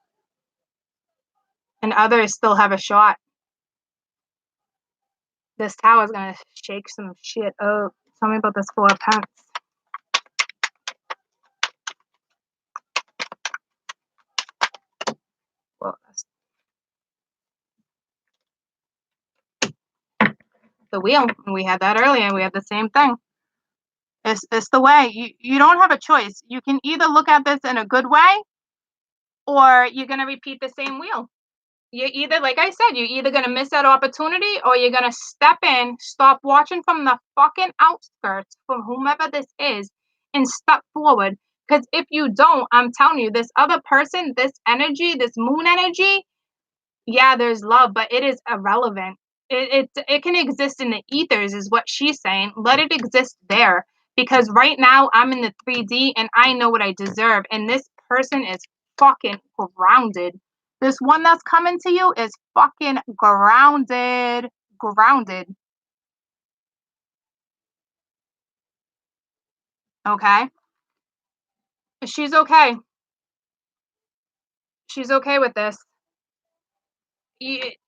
and others still have a shot. This tower's gonna shake some shit up. Tell me about this 4 of Pence. Well, that's the wheel. We had that earlier. We had the same thing. It's the way. You don't have a choice. You can either look at this in a good way, or you're gonna repeat the same wheel. You're either, like I said, you're either gonna miss that opportunity, or you're gonna step in, stop watching from the fucking outskirts, from whomever this is, and step forward. Because if you don't, I'm telling you, this other person, this energy, this moon energy, yeah, there's love, but it is irrelevant. It can exist in the ethers, is what she's saying. Let it exist there, because right now I'm in the 3D and I know what I deserve, and this person is fucking grounded. This one that's coming to you is fucking grounded, grounded. Okay, she's okay. She's okay with this.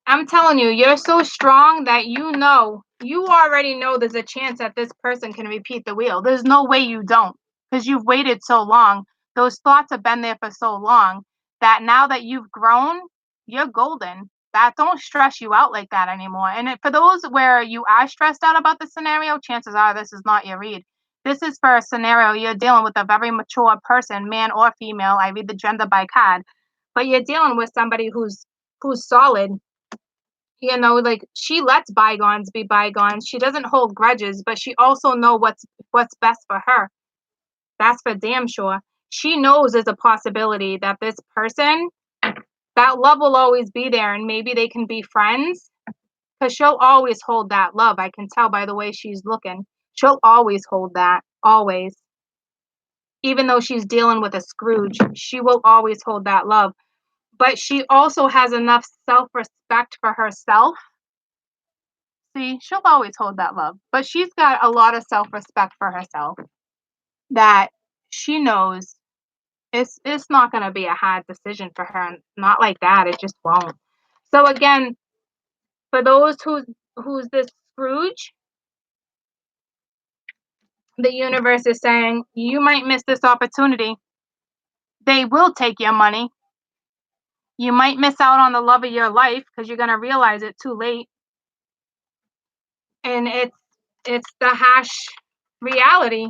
I'm telling you, you're so strong that you already know there's a chance that this person can repeat the wheel. There's no way you don't, because you've waited so long. Those thoughts have been there for so long that now that you've grown, you're golden. That don't stress you out like that anymore. And for those where you are stressed out about the scenario, chances are this is not your read. This is for a scenario you're dealing with a very mature person, man or female. I read the gender by card, but you're dealing with somebody who's solid. Like, she lets bygones be bygones. She doesn't hold grudges, but she also know what's best for her. That's for damn sure. She knows there's a possibility that this person, that love will always be there, and maybe they can be friends, because she'll always hold that love. I can tell by the way she's looking. She'll always hold that. always. Even though she's dealing with a Scrooge, she will always hold that love. But she also has enough self-respect for herself. See, she'll always hold that love, but she's got a lot of self-respect for herself that she knows it's not going to be a hard decision for her. Not like that. It just won't. So again, for those who's this Scrooge, the universe is saying you might miss this opportunity. They will take your money. You might miss out on the love of your life because you're going to realize it too late. And it's the hash reality.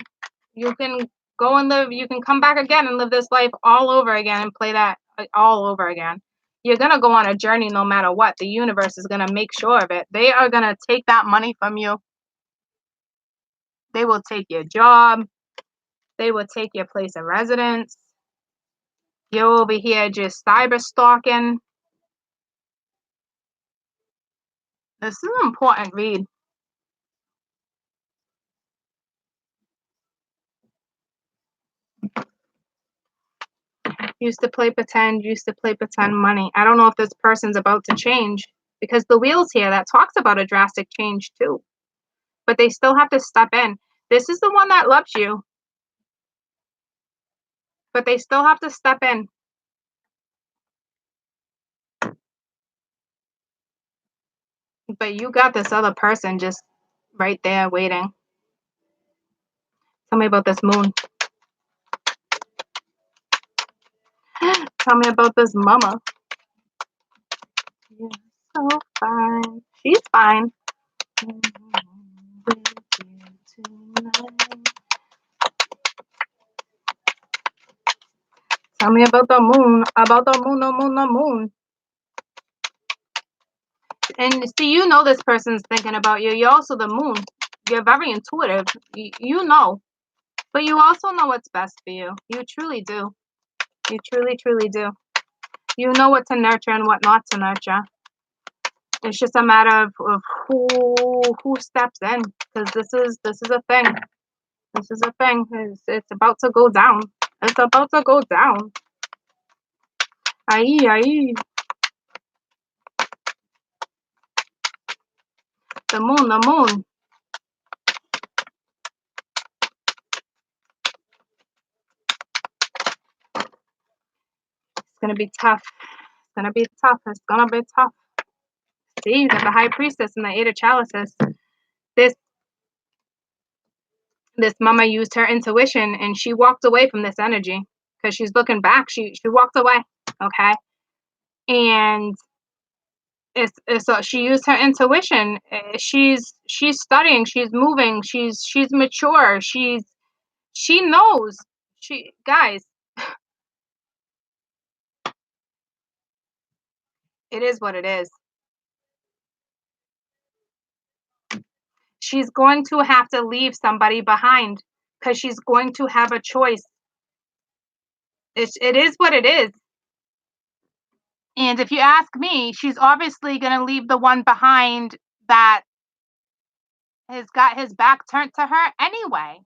You can go and live, you can come back again and live this life all over again and play that all over again. You're going to go on a journey no matter what. The universe is going to make sure of it. They are going to take that money from you. They will take your job. They will take your place of residence. You're over here just cyber stalking. This is an important read. Used to play pretend money. I don't know if this person's about to change because the wheel's here that talks about a drastic change too. But they still have to step in. This is the one that loves you. But they still have to step in. But you got this other person just right there waiting. Tell me about this moon. Tell me about this mama. You're so fine. She's fine. Tell me about the moon. About the moon, the moon, the moon. And see, you know this person's thinking about you. You're also the moon. You're very intuitive. You know. But you also know what's best for you. You truly do. You truly, truly do. You know what to nurture and what not to nurture. It's just a matter of who steps in. Because this is a thing. This is a thing. It's about to go down. It's about to go down. Aye, aye. The moon, the moon. It's gonna be tough. It's gonna be tough. It's gonna be tough. See, you got the High Priestess and the Eight of Chalices. This mama used her intuition and she walked away from this energy because she's looking back. She walked away, okay? And it's so she used her intuition. She's studying. She's moving. She's mature. She knows. Guys, it is what it is. She's going to have to leave somebody behind because she's going to have a choice. It is what it is. And if you ask me, she's obviously going to leave the one behind that has got his back turned to her anyway.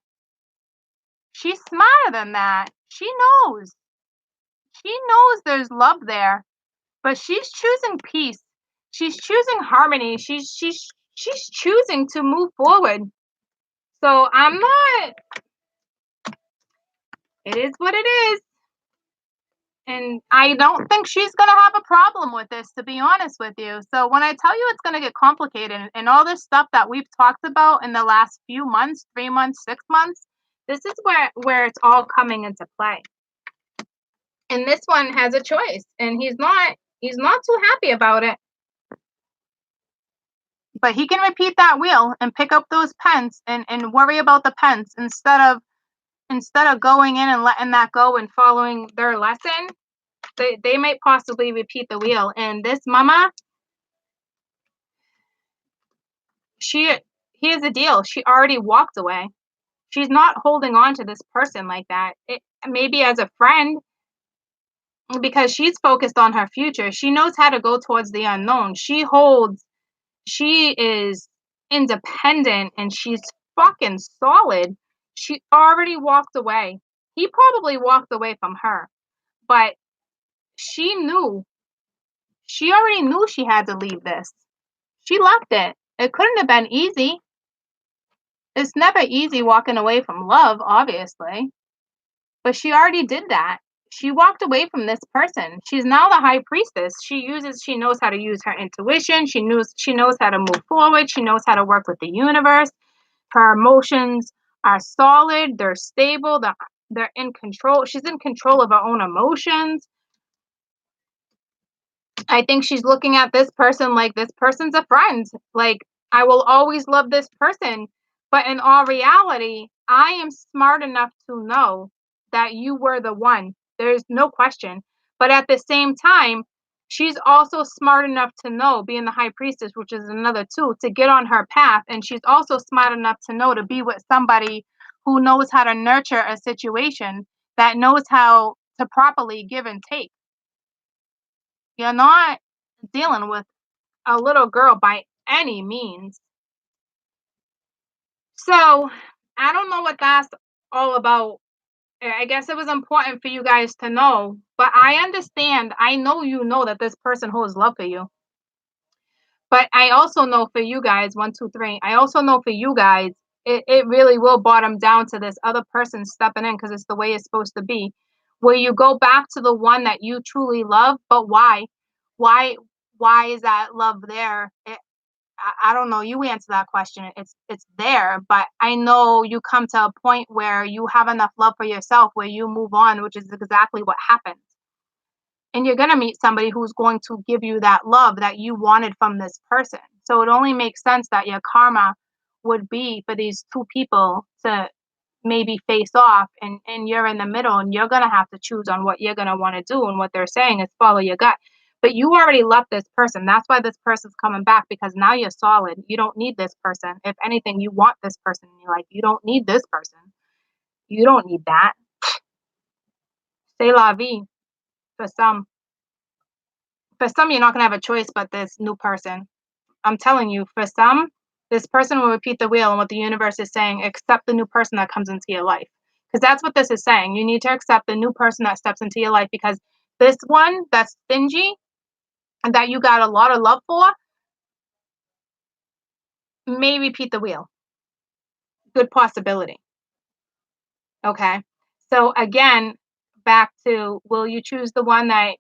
She's smarter than that. She knows. She knows there's love there, but she's choosing peace. She's choosing harmony. She's choosing to move forward. So I'm not. It is what it is. And I don't think she's going to have a problem with this, to be honest with you. So when I tell you it's going to get complicated and all this stuff that we've talked about in the last few months, 3 months, 6 months, this is where it's all coming into play. And this one has a choice, and he's not too happy about it. But he can repeat that wheel and pick up those pence and worry about the pence instead of going in and letting that go and following their lesson. They might possibly repeat the wheel. And this mama, here's the deal. She already walked away. She's not holding on to this person like that. Maybe as a friend, because she's focused on her future. She knows how to go towards the unknown. She is independent and she's fucking solid. She already walked away. He probably walked away from her, but she knew. She already knew she had to leave this. She left it. It couldn't have been easy. It's never easy walking away from love, obviously, but she already did that. She walked away from this person. She's now the high priestess. She knows how to use her intuition. She knows how to move forward. She knows how to work with the universe. Her emotions are solid, they're stable, they're in control. She's in control of her own emotions. I think she's looking at this person like this person's a friend. Like, I will always love this person. But in all reality, I am smart enough to know that you were the one. There's no question. But at the same time, she's also smart enough to know, being the high priestess, which is another two, to get on her path. And she's also smart enough to know to be with somebody who knows how to nurture a situation, that knows how to properly give and take. You're not dealing with a little girl by any means. So, I don't know what that's all about. I guess it was important for you guys to know, but I understand. I know you know that this person holds love for you. But I also know for you guys, one, two, three, I also know for you guys, it really will bottom down to this other person stepping in because it's the way it's supposed to be. Where you go back to the one that you truly love, but why? Why why is that love there? I don't know. You answer that question. It's there, but I know you come to a point where you have enough love for yourself where you move on, which is exactly what happens. And you're gonna meet somebody who's going to give you that love that you wanted from this person. So it only makes sense that your karma would be for these two people to maybe face off, and you're in the middle, and you're gonna have to choose on what you're gonna want to do. And what they're saying is follow your gut. But you already left this person. That's why this person's coming back, because now you're solid. You don't need this person. If anything, you want this person in your life. You don't need this person. You don't need that. C'est la vie. For some, you're not gonna have a choice but this new person. I'm telling you, for some, this person will repeat the wheel, and what the universe is saying, accept the new person that comes into your life. Because that's what this is saying. You need to accept the new person that steps into your life, because this one that's stingy and that you got a lot of love for may repeat the wheel. Good possibility. Okay. So again, back to, will you choose the one that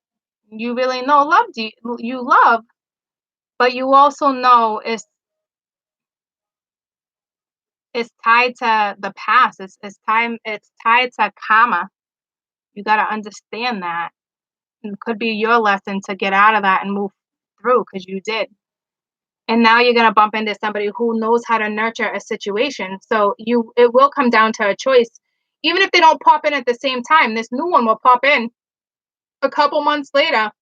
you really know loved you love, but you also know is tied to the past. It's tied to karma. You gotta understand that. It could be your lesson to get out of that and move through, because you did. And now you're gonna bump into somebody who knows how to nurture a situation. So it will come down to a choice. Even if they don't pop in at the same time, this new one will pop in a couple months later.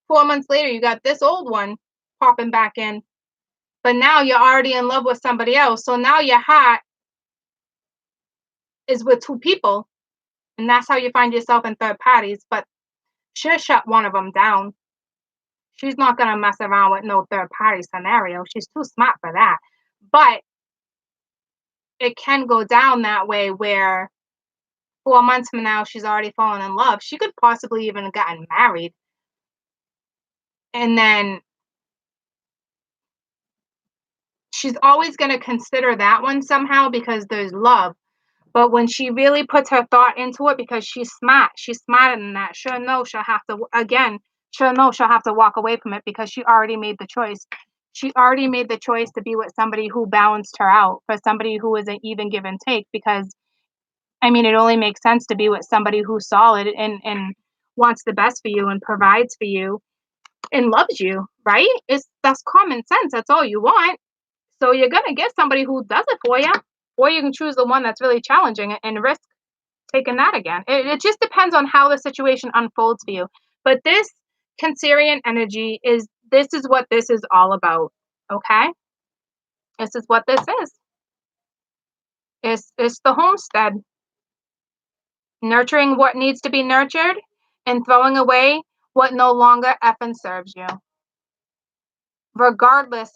4 months later, you got this old one popping back in. But now you're already in love with somebody else. So now your heart is with two people. And that's how you find yourself in third parties. But she'll shut one of them down. She's not gonna mess around with no third party scenario. She's too smart for that. But it can go down that way where 4 months from now she's already fallen in love. She could possibly even gotten married. And then she's always gonna consider that one somehow because there's love. But when she really puts her thought into it, because she's smarter than that. She'll know she'll have to walk away from it, because she already made the choice. She already made the choice to be with somebody who balanced her out, for somebody who is an even give and take. Because I mean, it only makes sense to be with somebody who's solid and wants the best for you and provides for you and loves you, right? That's common sense. That's all you want. So you're gonna get somebody who does it for you, or you can choose the one that's really challenging and risk taking that again. It just depends on how the situation unfolds for you. But this Cancerian energy this is what this is all about. Okay? This is what this is. It's the homestead. Nurturing what needs to be nurtured and throwing away what no longer effing serves you. Regardless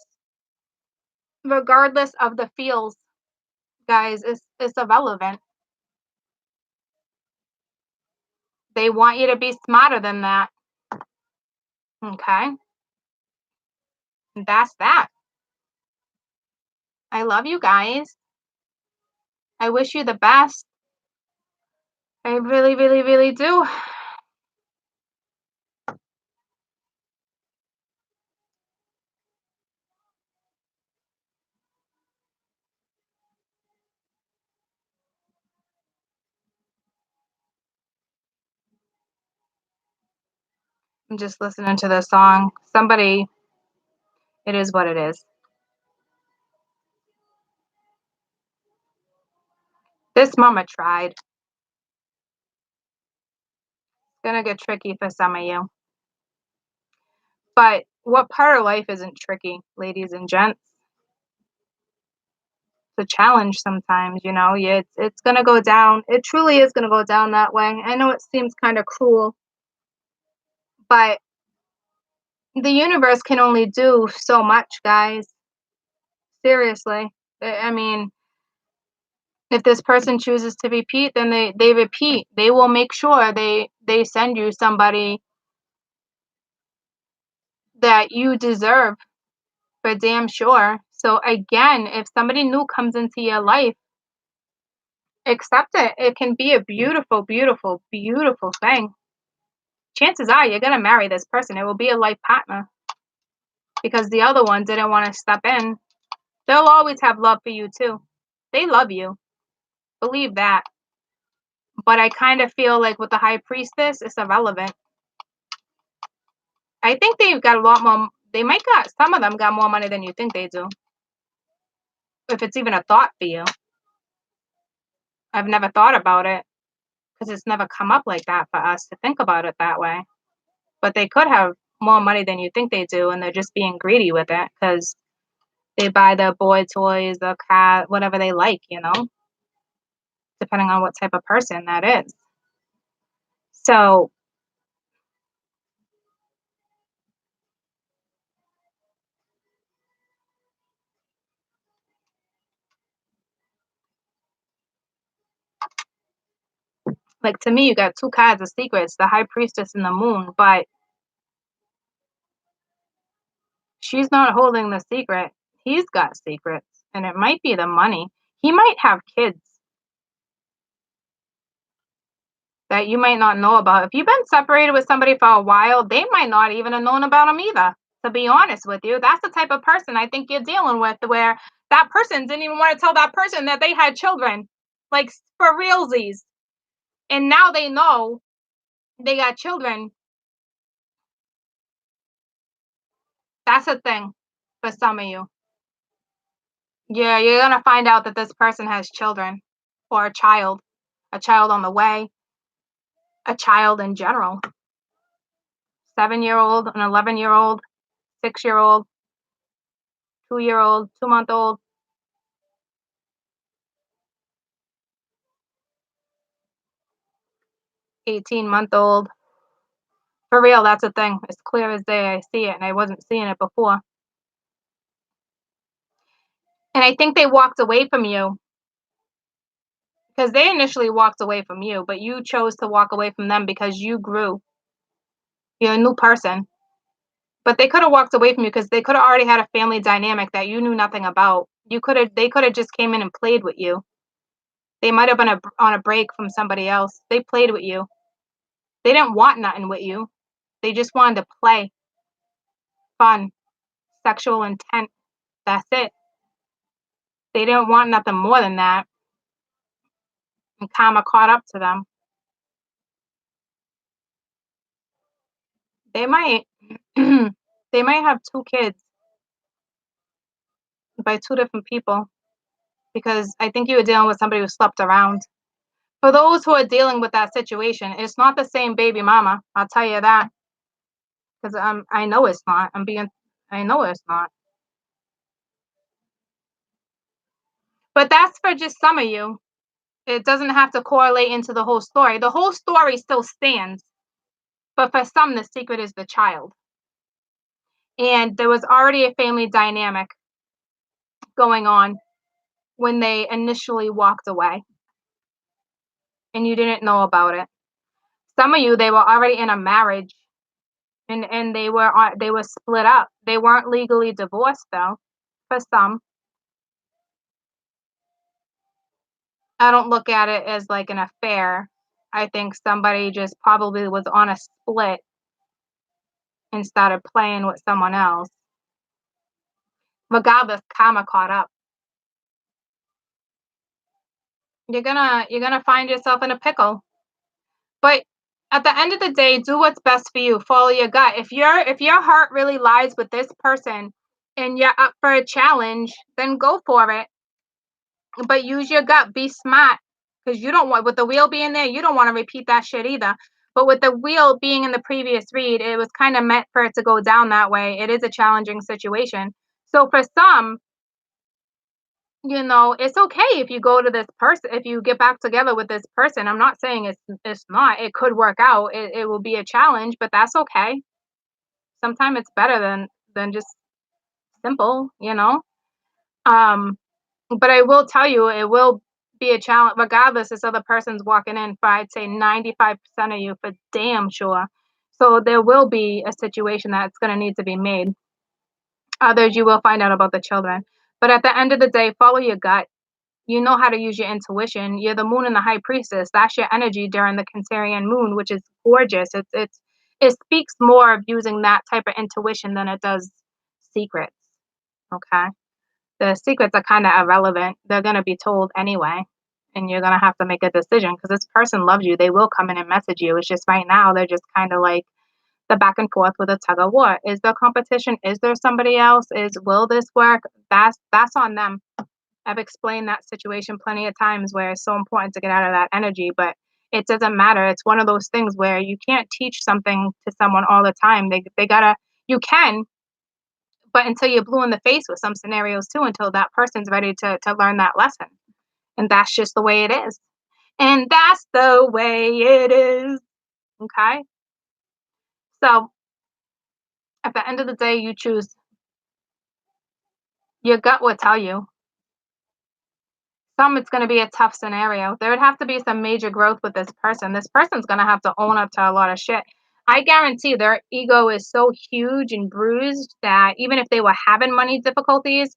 of the feels. guys, it's irrelevant. They want you to be smarter than that. Okay? That's that. I love you guys. I wish you the best. I really, really, really do. I'm just listening to the song. Somebody, it is what it is. This mama tried. It's gonna get tricky for some of you. But what part of life isn't tricky, ladies and gents? It's a challenge sometimes, you know. It's gonna go down. It truly is gonna go down that way. I know it seems kind of cruel, but the universe can only do so much, guys. Seriously. I mean, if this person chooses to repeat, then they repeat. They will make sure they send you somebody that you deserve for damn sure. So again, if somebody new comes into your life, accept it. It can be a beautiful, beautiful, beautiful thing. Chances are you're gonna marry this person. It will be a life partner because the other one didn't want to step in. They'll always have love for you too. They love you. Believe that. But I kind of feel like with the high priestess, it's irrelevant. I think they've got a lot more. They might got some of them got more money than you think they do. If it's even a thought for you, I've never thought about it because it's never come up like that for us to think about it that way. But they could have more money than you think they do, and they're just being greedy with it because they buy the boy toys, the cat, whatever they like, you know, depending on what type of person that is. So, like to me, you got two kinds of secrets: the high priestess and the moon. But she's not holding the secret. He's got secrets, and it might be the money. He might have kids that you might not know about. If you've been separated with somebody for a while, they might not even have known about him either. To be honest with you, that's the type of person I think you're dealing with, where that person didn't even want to tell that person that they had children, like for realsies. And now they know they got children. That's a thing for some of you. Yeah, you're gonna find out that this person has children or a child on the way, a child in general. 7-year old, an 11-year old, 6-year old, 2-year old, 2-month old. 18-month old. For real, that's a thing. It's clear as day. I see it, and I wasn't seeing it before. And I think they walked away from you because they initially walked away from you, but you chose to walk away from them because you grew. You're a new person. But they could have walked away from you because they could have already had a family dynamic that you knew nothing about. They could have just came in and played with you. They might have been on a break from somebody else. They played with you. They didn't want nothing with you. They just wanted to play, fun, sexual intent. That's it. They didn't want nothing more than that. And karma caught up to them. They might they might have 2 kids by 2 different people because I think you were dealing with somebody who slept around. For those who are dealing with that situation, it's not the same baby mama. I'll tell you that because I know it's not. I know it's not. But that's for just some of you. It doesn't have to correlate into the whole story. The whole story still stands. But for some, the secret is the child. And there was already a family dynamic going on when they initially walked away and you didn't know about it. Some of you, they were already in a marriage and they were split up. They weren't legally divorced though. For some, I don't look at it as like an affair. I think somebody just probably was on a split and started playing with someone else. Regardless, karma caught up. You're gonna find yourself in a pickle. But at the end of the day, do what's best for you. Follow your gut. If your heart really lies with this person and you're up for a challenge, then go for it. But use your gut. Be smart. Because you don't want, with the wheel being there, you don't want to repeat that shit either. But with the wheel being in the previous read, it was kind of meant for it to go down that way. It is a challenging situation. So for some, it's okay if you go to this person, if you get back together with this person. I'm not saying it's not. It could work out. It will be a challenge, but that's okay. Sometimes it's better than just simple. Um, but I will tell you, it will be a challenge regardless this other person's walking in for, I'd say, 95% of you for damn sure. So there will be a situation that's going to need to be made. Others you will find out about the children. But at the end of the day, follow your gut. You know how to use your intuition. You're the moon and the high priestess. That's your energy during the Cancerian moon, which is gorgeous. It speaks more of using that type of intuition than it does secrets. Okay. The secrets are kind of irrelevant. They're gonna be told anyway. And you're gonna have to make a decision because this person loves you. They will come in and message you. It's just right now they're just kind of like the back and forth with a tug of war. Is there competition? Is there somebody else? Will this work? That's on them. I've explained that situation plenty of times where it's so important to get out of that energy, but it doesn't matter. It's one of those things where you can't teach something to someone all the time. They gotta, you can, but until you're blue in the face with some scenarios too, until that person's ready to learn that lesson. And that's just the way it is. And that's the way it is. Okay. So at the end of the day, you choose. Your gut will tell you. Some, it's going to be a tough scenario. There would have to be some major growth with this person. This person's going to have to own up to a lot of shit. I guarantee their ego is so huge and bruised that even if they were having money difficulties,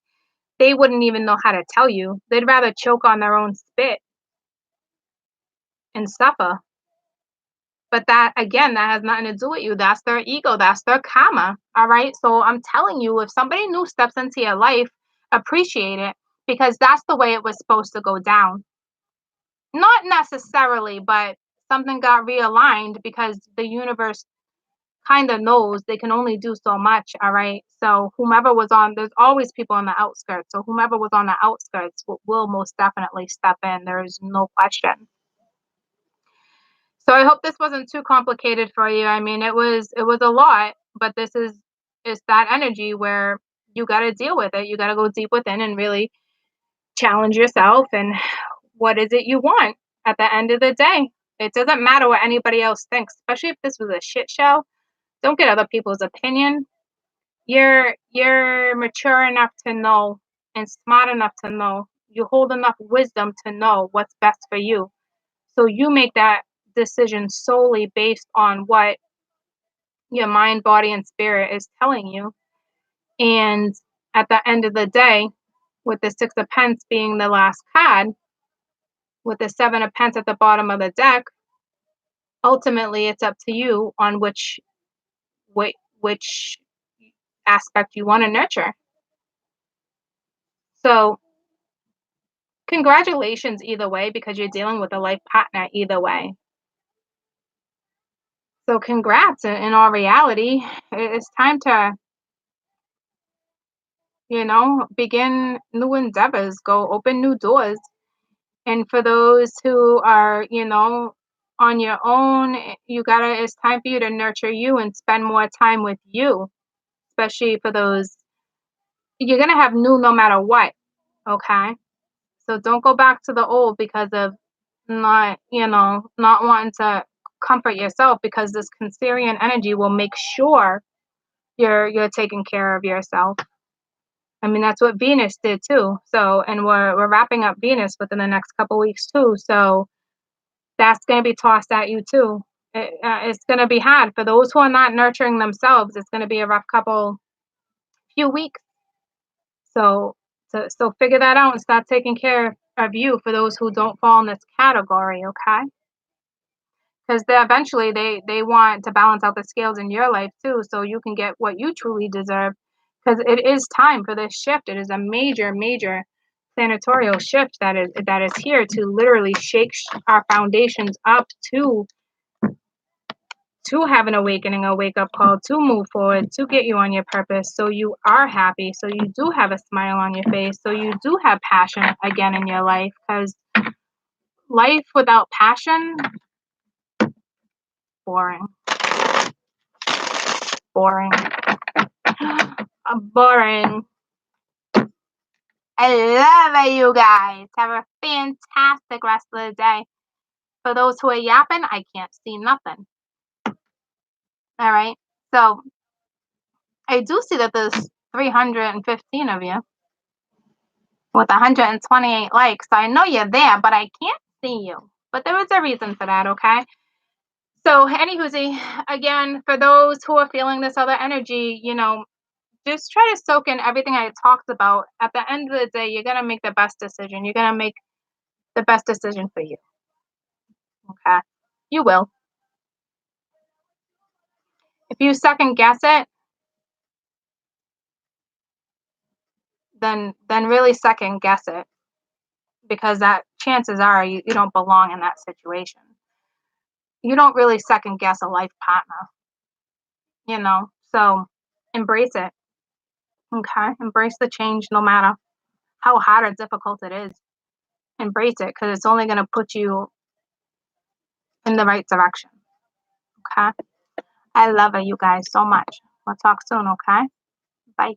they wouldn't even know how to tell you. They'd rather choke on their own spit and suffer. But that, again, that has nothing to do with you. That's their ego. That's their karma. All right. So I'm telling you, if somebody new steps into your life, appreciate it because that's the way it was supposed to go down. Not necessarily, but something got realigned because the universe kind of knows they can only do so much. All right. So whomever was on, there's always people on the outskirts. So whomever was on the outskirts will most definitely step in. There's no question. So I hope this wasn't too complicated for you. I mean, it was a lot, but this is it's that energy where you got to deal with it. You got to go deep within and really challenge yourself and what is it you want at the end of the day. It doesn't matter what anybody else thinks, especially if this was a shit show. Don't get other people's opinion. You're mature enough to know and smart enough to know. You hold enough wisdom to know what's best for you. So you make that decision solely based on what your mind, body, and spirit is telling you. And at the end of the day, with the Six of Pence being the last card, with the Seven of Pence at the bottom of the deck, ultimately it's up to you on which aspect you want to nurture. So congratulations either way because you're dealing with a life partner either way. So congrats in all reality. It's time to, begin new endeavors, go open new doors. And for those who are, on your own, it's time for you to nurture you and spend more time with you, especially for those, you're going to have new no matter what. Okay. So don't go back to the old because of not wanting to comfort yourself because this Cancerian energy will make sure you're taking care of yourself. I mean, that's what Venus did too. So, and we're wrapping up Venus within the next couple weeks too. So that's going to be tossed at you too. It's going to be hard for those who are not nurturing themselves. It's going to be a rough few weeks. So, so figure that out and start taking care of you for those who don't fall in this category. Okay. Because eventually they want to balance out the scales in your life too, so you can get what you truly deserve. Because it is time for this shift. It is a major sanatorial shift that is here to literally shake our foundations up to have an awakening, a wake up call, to move forward, to get you on your purpose, so you are happy, so you do have a smile on your face, so you do have passion again in your life. Because life without passion, boring, boring. Boring. I love it, you guys. Have a fantastic rest of the day. For those who are yapping, I can't see nothing. All right. So I do see that there's 315 of you with 128 likes. So I know you're there, but I can't see you. But there is a reason for that, okay? So, anywhoosie, again, for those who are feeling this other energy, just try to soak in everything I talked about. At the end of the day, you're going to make the best decision. You're going to make the best decision for you. Okay. You will. If you second guess it, then really second guess it, because that chances are you don't belong in that situation. You don't really second guess a life partner. So embrace it. Okay. Embrace the change no matter how hard or difficult it is. Embrace it, because it's only going to put you in the right direction. Okay. I love you guys so much. We'll talk soon. Okay. Bye.